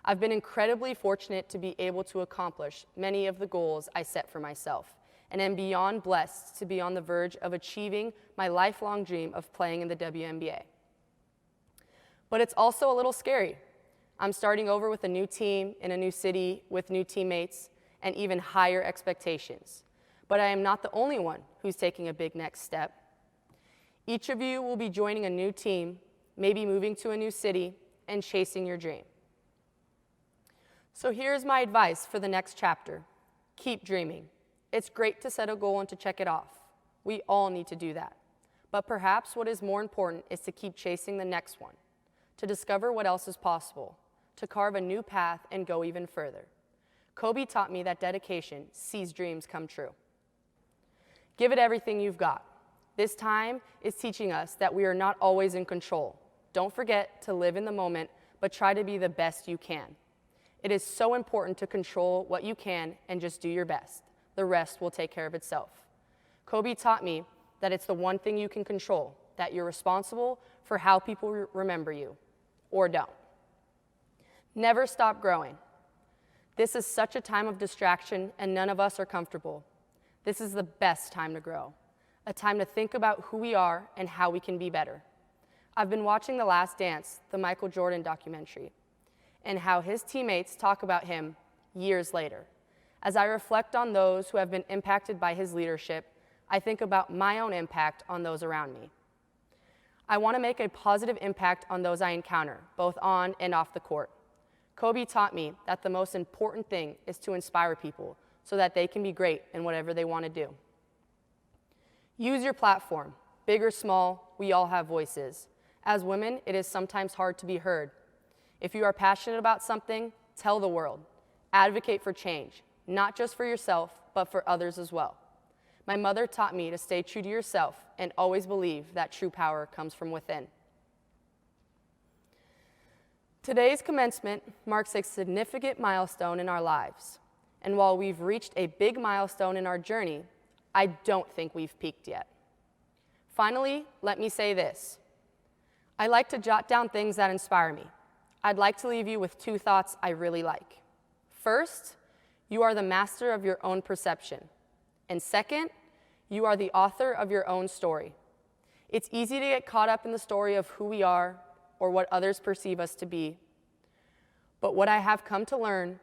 I've been incredibly fortunate to be able to accomplish many of the goals I set for myself, and am beyond blessed to be on the verge of achieving my lifelong dream of playing in the WNBA. But it's also a little scary. I'm starting over with a new team in a new city with new teammates and even higher expectations. But I am not the only one who's taking a big next step. Each of you will be joining a new team, maybe moving to a new city, and chasing your dream. So here's my advice for the next chapter. Keep dreaming. It's great to set a goal and to check it off. We all need to do that. But perhaps what is more important is to keep chasing the next one, to discover what else is possible, to carve a new path and go even further. Kobe taught me that dedication sees dreams come true. Give it everything you've got. This time is teaching us that we are not always in control. Don't forget to live in the moment, but try to be the best you can. It is so important to control what you can and just do your best. The rest will take care of itself. Kobe taught me that it's the one thing you can control that you're responsible for how people remember you, or don't. Never stop growing. This is such a time of distraction, and none of us are comfortable. This is the best time to grow, a time to think about who we are and how we can be better. I've been watching The Last Dance, the Michael Jordan documentary, and how his teammates talk about him years later. As I reflect on those who have been impacted by his leadership, I think about my own impact on those around me. I want to make a positive impact on those I encounter, both on and off the court. Kobe taught me that the most important thing is to inspire people so that they can be great in whatever they want to do. Use your platform. Big or small, we all have voices. As women, it is sometimes hard to be heard. If you are passionate about something, tell the world. Advocate for change, not just for yourself, but for others as well. My mother taught me to stay true to yourself and always believe that true power comes from within. Today's commencement marks a significant milestone in our lives. And while we've reached a big milestone in our journey, I don't think we've peaked yet. Finally, let me say this. I like to jot down things that inspire me. I'd like to leave you with 2 thoughts I really like. First, you are the master of your own perception. And second, you are the author of your own story. It's easy to get caught up in the story of who we are or what others perceive us to be. But what I have come to learn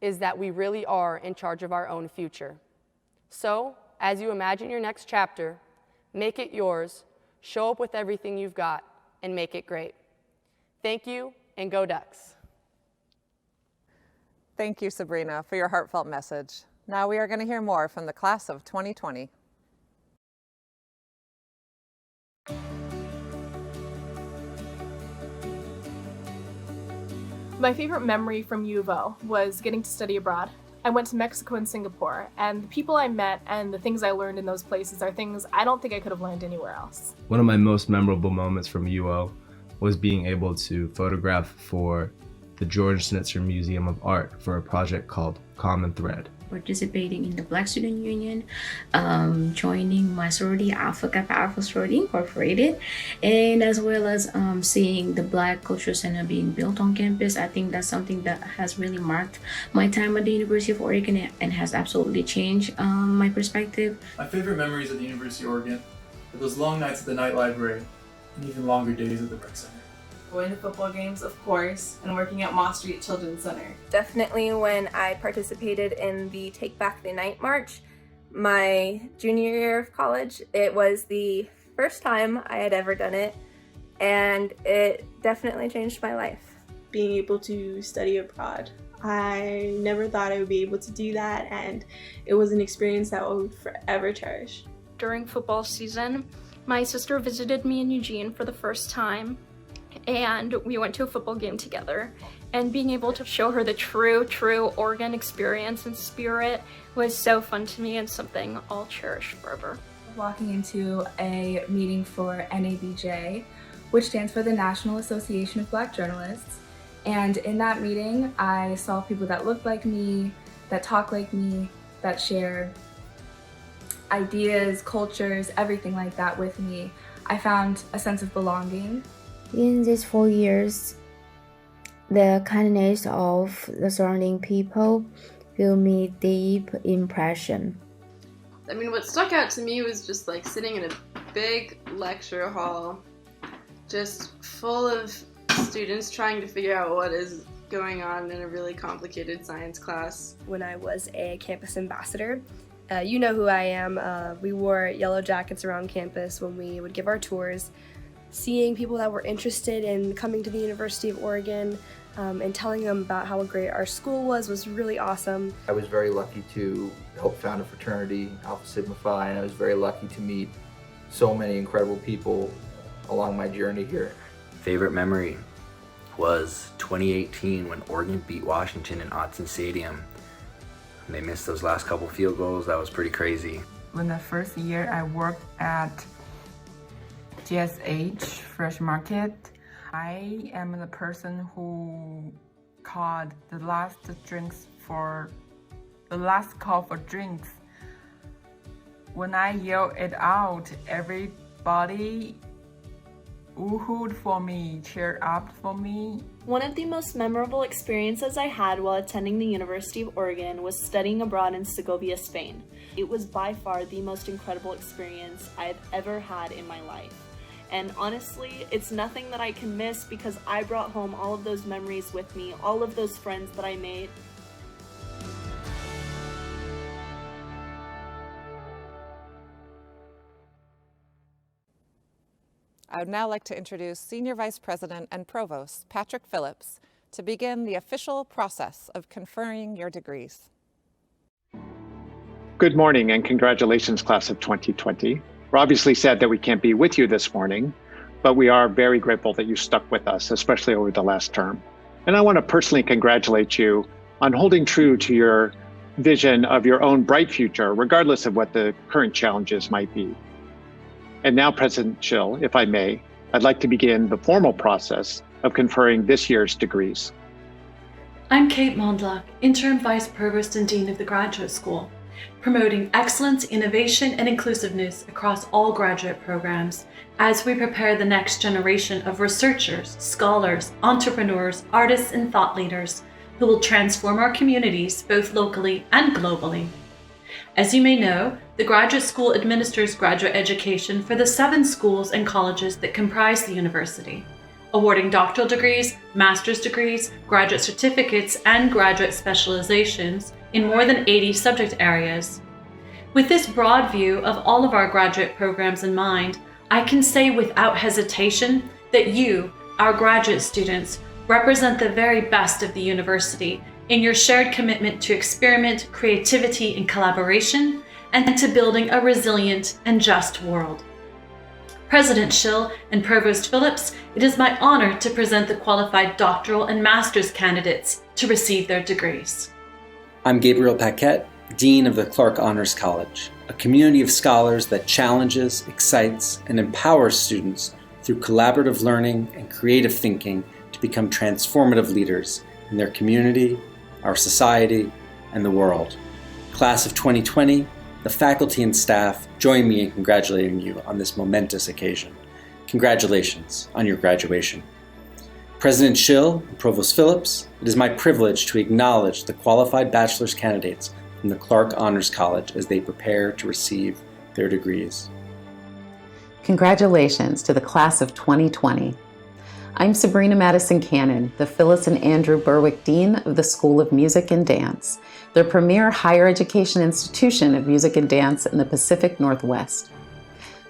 is that we really are in charge of our own future. So, as you imagine your next chapter, make it yours, show up with everything you've got, and make it great. Thank you, and go Ducks. Thank you, Sabrina, for your heartfelt message. Now we are going to hear more from the class of 2020. My favorite memory from U of O was getting to study abroad. I went to Mexico and Singapore, and the people I met and the things I learned in those places are things I don't think I could have learned anywhere else. One of my most memorable moments from UO was being able to photograph for the George Schnitzer Museum of Art for a project called Common Thread. Participating in the Black Student Union, joining my sorority, Alpha Kappa Alpha Sorority Incorporated, and as well as seeing the Black Cultural Center being built on campus. I think that's something that has really marked my time at the University of Oregon and has absolutely changed my perspective. My favorite memories at the University of Oregon are those long nights at the night library and even longer days at the rec center. Going to football games, of course, and working at Moss Street Children's Center. Definitely when I participated in the Take Back the Night March, my junior year of college. It was the first time I had ever done it, and it definitely changed my life. Being able to study abroad. I never thought I would be able to do that, and it was an experience that I would forever cherish. During football season, my sister visited me in Eugene for the first time, and we went to a football game together, and being able to show her the true Oregon experience and spirit was so fun to me and something I'll cherish forever. Walking into a meeting for NABJ, which stands for the National Association of Black Journalists, and in that meeting I saw people that looked like me, that talk like me, that share ideas, cultures, everything like that with me. I found a sense of belonging. In these 4 years, the kindness of the surrounding people gave me deep impression. I mean, what stuck out to me was just like sitting in a big lecture hall, just full of students trying to figure out what is going on in a really complicated science class. When I was a campus ambassador, you know who I am. We wore yellow jackets around campus when we would give our tours. Seeing people that were interested in coming to the University of Oregon and telling them about how great our school was really awesome. I was very lucky to help found a fraternity, Alpha Sigma Phi, and I was very lucky to meet so many incredible people along my journey here. Favorite memory was 2018 when Oregon beat Washington in Autzen Stadium. They missed those last couple field goals. That was pretty crazy. When the first year I worked at GSH Fresh Market, I am the person who called the last call for drinks. When I yelled it out, everybody woohooed for me, cheered up for me. One of the most memorable experiences I had while attending the University of Oregon was studying abroad in Segovia, Spain. It was by far the most incredible experience I've ever had in my life. And honestly, it's nothing that I can miss because I brought home all of those memories with me, all of those friends that I made. I would now like to introduce Senior Vice President and Provost Patrick Phillips to begin the official process of conferring your degrees. Good morning and congratulations, class of 2020. We're obviously sad that we can't be with you this morning, but we are very grateful that you stuck with us, especially over the last term. And I want to personally congratulate you on holding true to your vision of your own bright future, regardless of what the current challenges might be. And now, President Schill, if I may, I'd like to begin the formal process of conferring this year's degrees. I'm Kate Mondlock, Interim Vice Provost and Dean of the Graduate School, promoting excellence, innovation, and inclusiveness across all graduate programs as we prepare the next generation of researchers, scholars, entrepreneurs, artists, and thought leaders who will transform our communities both locally and globally. As you may know, the Graduate School administers graduate education for the 7 schools and colleges that comprise the university, awarding doctoral degrees, master's degrees, graduate certificates, and graduate specializations in more than 80 subject areas. With this broad view of all of our graduate programs in mind, I can say without hesitation that you, our graduate students, represent the very best of the university in your shared commitment to experiment, creativity, and collaboration, and to building a resilient and just world. President Schill and Provost Phillips, it is my honor to present the qualified doctoral and master's candidates to receive their degrees. I'm Gabriel Paquette, Dean of the Clark Honors College, a community of scholars that challenges, excites, and empowers students through collaborative learning and creative thinking to become transformative leaders in their community, our society, and the world. Class of 2020, the faculty and staff join me in congratulating you on this momentous occasion. Congratulations on your graduation. President Schill and Provost Phillips, it is my privilege to acknowledge the qualified bachelor's candidates from the Clark Honors College as they prepare to receive their degrees. Congratulations to the class of 2020. I'm Sabrina Madison Cannon, the Phyllis and Andrew Berwick Dean of the School of Music and Dance, the premier higher education institution of music and dance in the Pacific Northwest.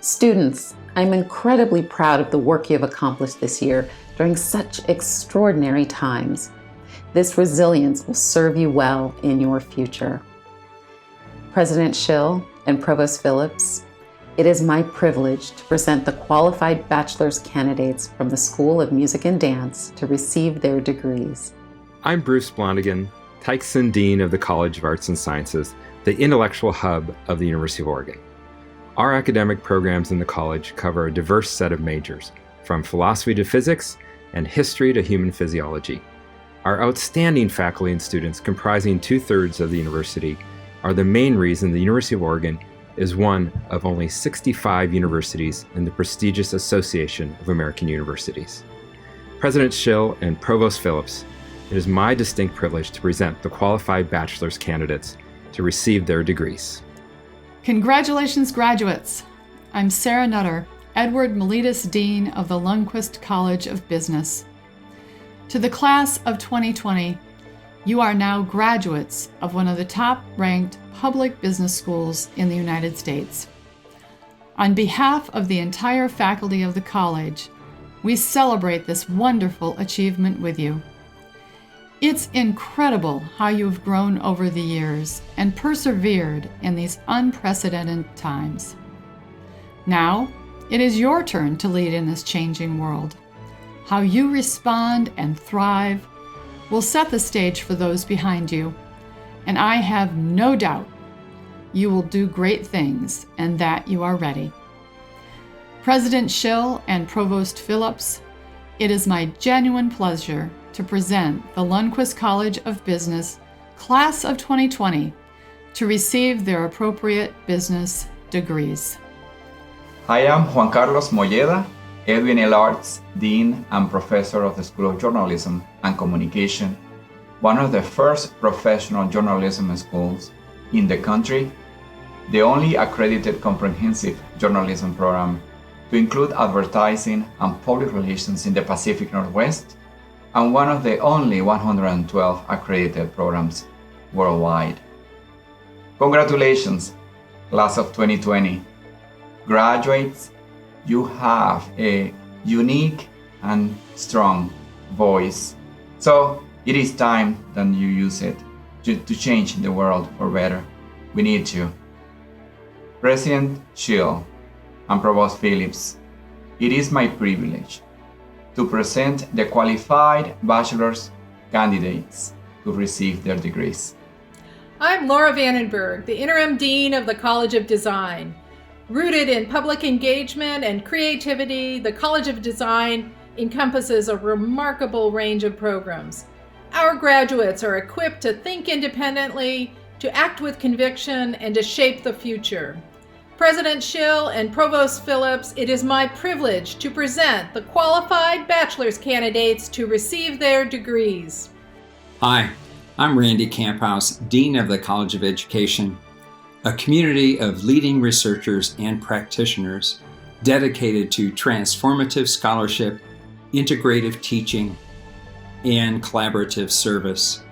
Students, I'm incredibly proud of the work you have accomplished this year during such extraordinary times. This resilience will serve you well in your future. President Schill and Provost Phillips, it is my privilege to present the qualified bachelor's candidates from the School of Music and Dance to receive their degrees. I'm Bruce Blondigan, Tykeson Dean of the College of Arts and Sciences, the intellectual hub of the University of Oregon. Our academic programs in the college cover a diverse set of majors, from philosophy to physics and history to human physiology. Our outstanding faculty and students, comprising 2/3 of the university, are the main reason the University of Oregon is one of only 65 universities in the prestigious Association of American Universities. President Schill and Provost Phillips, it is my distinct privilege to present the qualified bachelor's candidates to receive their degrees. Congratulations, graduates! I'm Sarah Nutter, Edward Miletus Dean of the Lundquist College of Business. To the class of 2020, you are now graduates of one of the top-ranked public business schools in the United States. On behalf of the entire faculty of the college, we celebrate this wonderful achievement with you. It's incredible how you've grown over the years and persevered in these unprecedented times. Now, it is your turn to lead in this changing world. How you respond and thrive will set the stage for those behind you, and I have no doubt you will do great things and that you are ready. President Schill and Provost Phillips, it is my genuine pleasure to present the Lundquist College of Business Class of 2020 to receive their appropriate business degrees. I am Juan Carlos Molleda, Edwin L. Arts, Dean and Professor of the School of Journalism and Communication, one of the first professional journalism schools in the country, the only accredited comprehensive journalism program to include advertising and public relations in the Pacific Northwest, and one of the only 112 accredited programs worldwide. Congratulations, class of 2020. Graduates, you have a unique and strong voice. So it is time that you use it to change the world for better. We need you. President Schill and Provost Phillips, it is my privilege to present the qualified bachelor's candidates to receive their degrees. I'm Laura Vandenberg, the Interim Dean of the College of Design. Rooted in public engagement and creativity, the College of Design encompasses a remarkable range of programs. Our graduates are equipped to think independently, to act with conviction, and to shape the future. President Schill and Provost Phillips, it is my privilege to present the qualified bachelor's candidates to receive their degrees. Hi, I'm Randy Camphouse, Dean of the College of Education, a community of leading researchers and practitioners dedicated to transformative scholarship, integrative teaching, and collaborative service.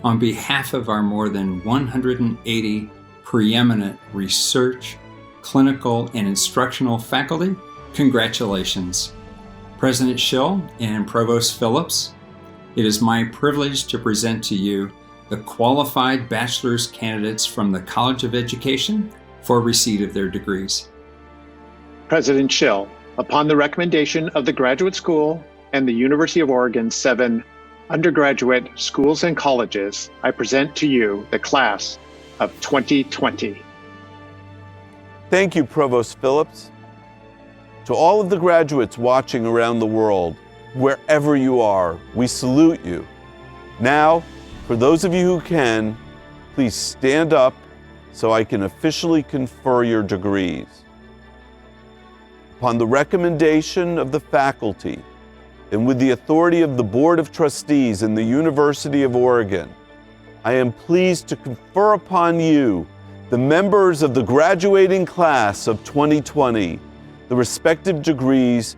On behalf of our more than 180 preeminent research, clinical, and instructional faculty, congratulations. President Schill and Provost Phillips, it is my privilege to present to you the qualified bachelor's candidates from the College of Education for receipt of their degrees. President Schill, upon the recommendation of the Graduate School and the University of Oregon's 7 undergraduate schools and colleges, I present to you the class of 2020. Thank you, Provost Phillips. To all of the graduates watching around the world, wherever you are, we salute you. Now, for those of you who can, please stand up so I can officially confer your degrees. Upon the recommendation of the faculty and with the authority of the Board of Trustees in the University of Oregon, I am pleased to confer upon you, the members of the graduating class of 2020, the respective degrees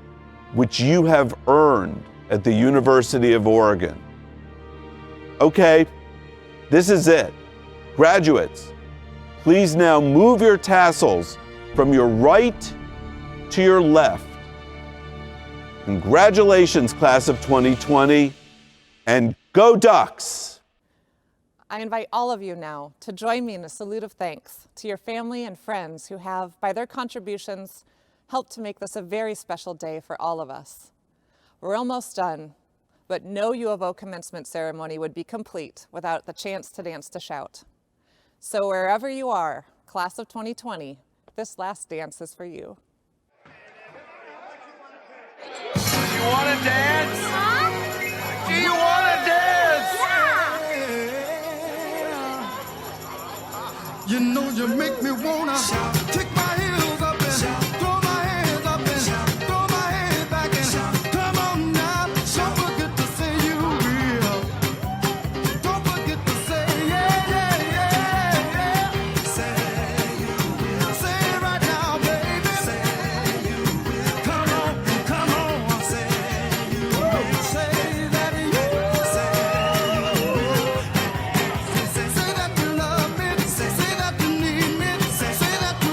which you have earned at the University of Oregon. Okay, this is it. Graduates, please now move your tassels from your right to your left. Congratulations, class of 2020, and go Ducks! I invite all of you now to join me in a salute of thanks to your family and friends who have, by their contributions, helped to make this a very special day for all of us. We're almost done, but no U of O commencement ceremony would be complete without the chance to dance to shout. So wherever you are, class of 2020, this last dance is for you. Do you want to dance? Huh? Do you want to dance? Yeah. You know you make me wanna kick my heels up and throw my hands up and throw my head back and come on now. Don't forget to say you will. Don't forget to say yeah, yeah, yeah, yeah. Say you will. Say it right now, baby. Say you will. Come on, come on. Say you will. Say that you will. Say you will. Say that you love me. Say that you need me. Say that you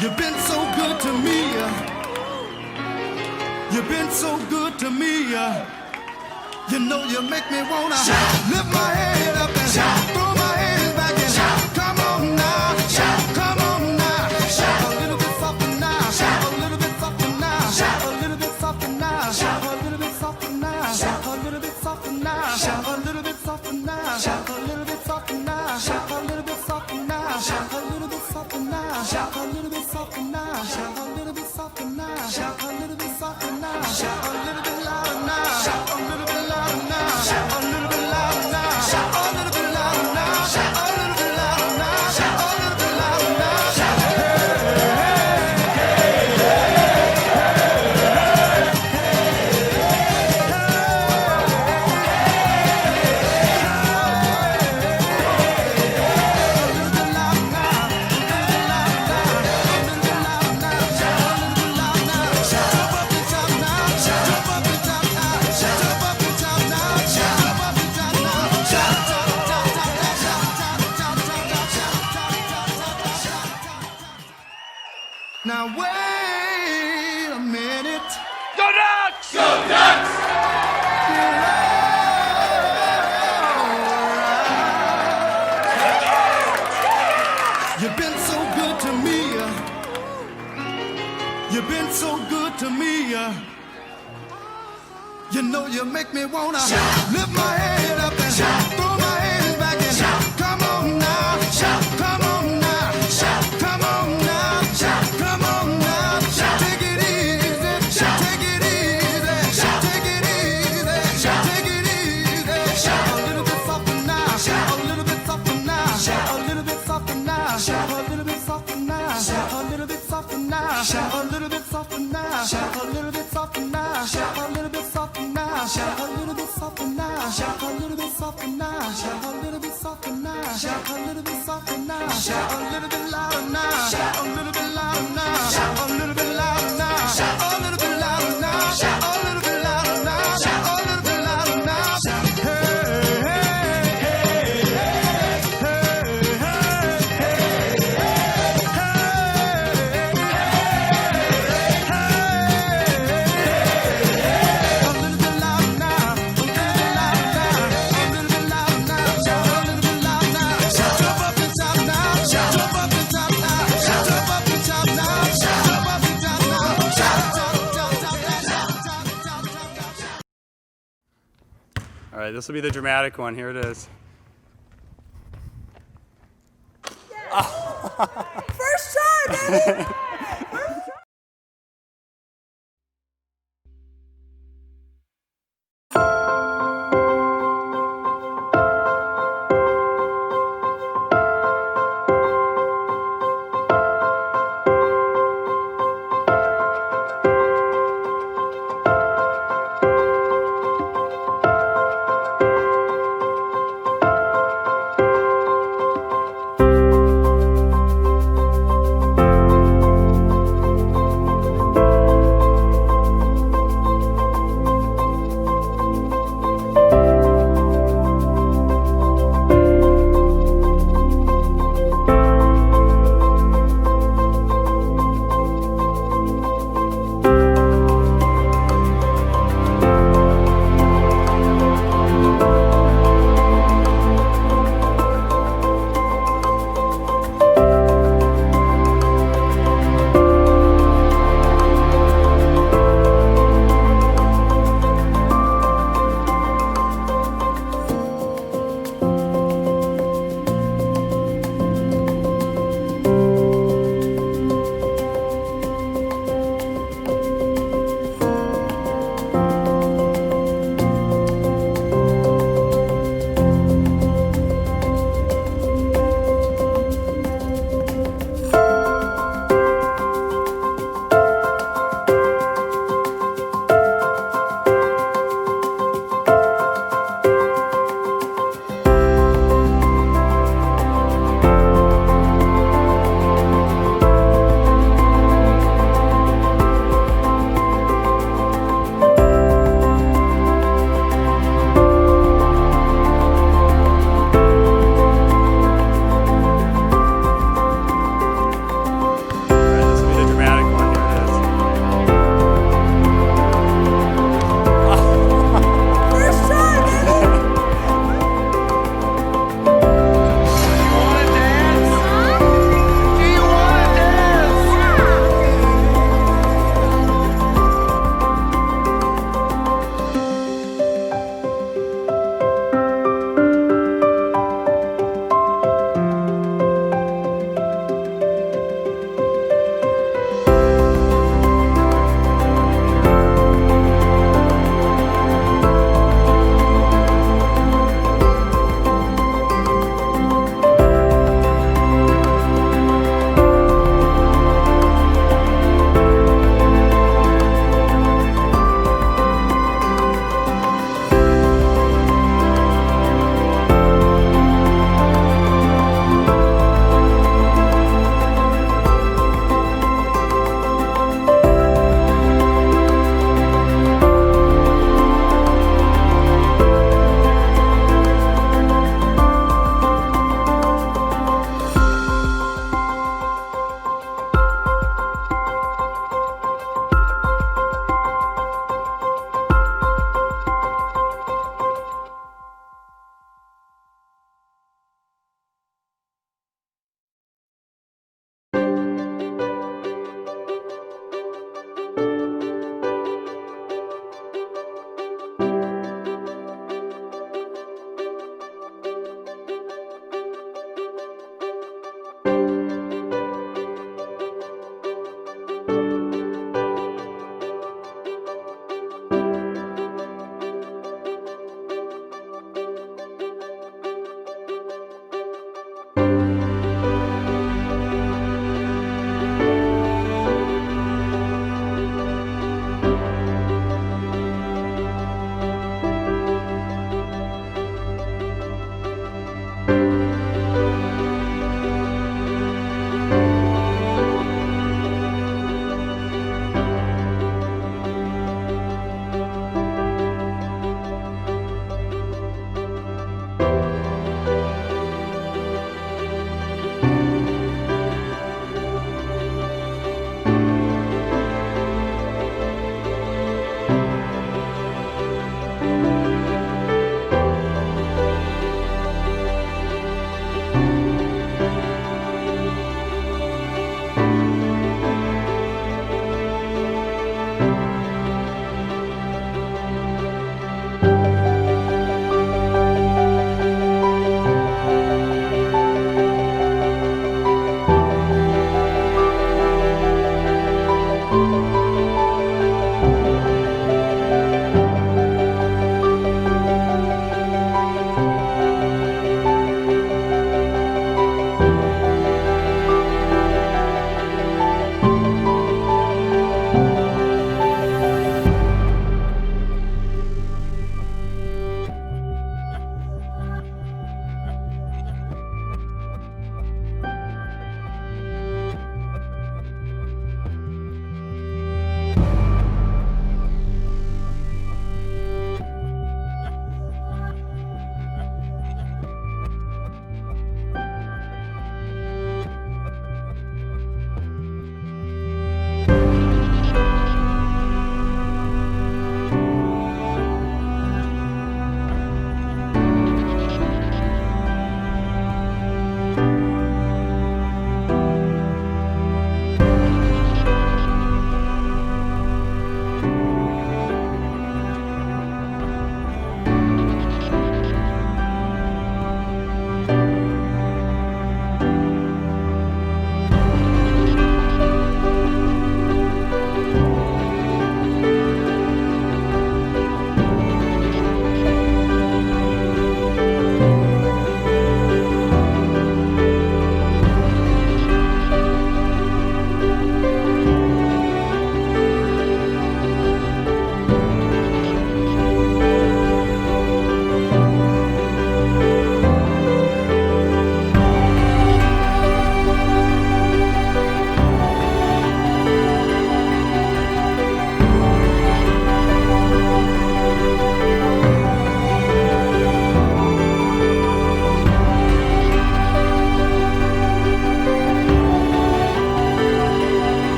You've been so good to me. You've been so good to me. You know you make me wanna lift my head up and throw my hands back and come on now, come on now, a little bit softer now, a little bit softer now, a little bit softer now, a little bit softer now, a little bit softer now, a little bit softer now, a little bit softer now, a little bit softer now, a little bit softer now, a little bit softer now, a little bit softer now, a little bit softer now, a little bit louder now, a little bit louder now, a little bit louder now, a little bit louder now, a little bit louder now, a little bit louder Now wait a minute. Go Ducks! Go Ducks! You've been so good to me. You've been so good to me. You know you make me wanna lift my head up and throw my hands back and come on now, come on now, come on now, come on now, take it easy, take it easy, take it easy, take it easy, a little bit softer now, a little bit softer now, a little bit softer now, a little bit softer now, a little bit softer now, a little bit softer now, a little bit softer now, a little bit softer now, a little bit softer now, a little bit softer now, a little bit softer now, a little bit softer now, a little bit louder now, a little bit louder now, a little bit louder now, a little bit louder now, a little bit louder now, a little bit louder now. Hey, hey, hey, hey, hey, All right, this will be the dramatic one. Here it is. First try, baby!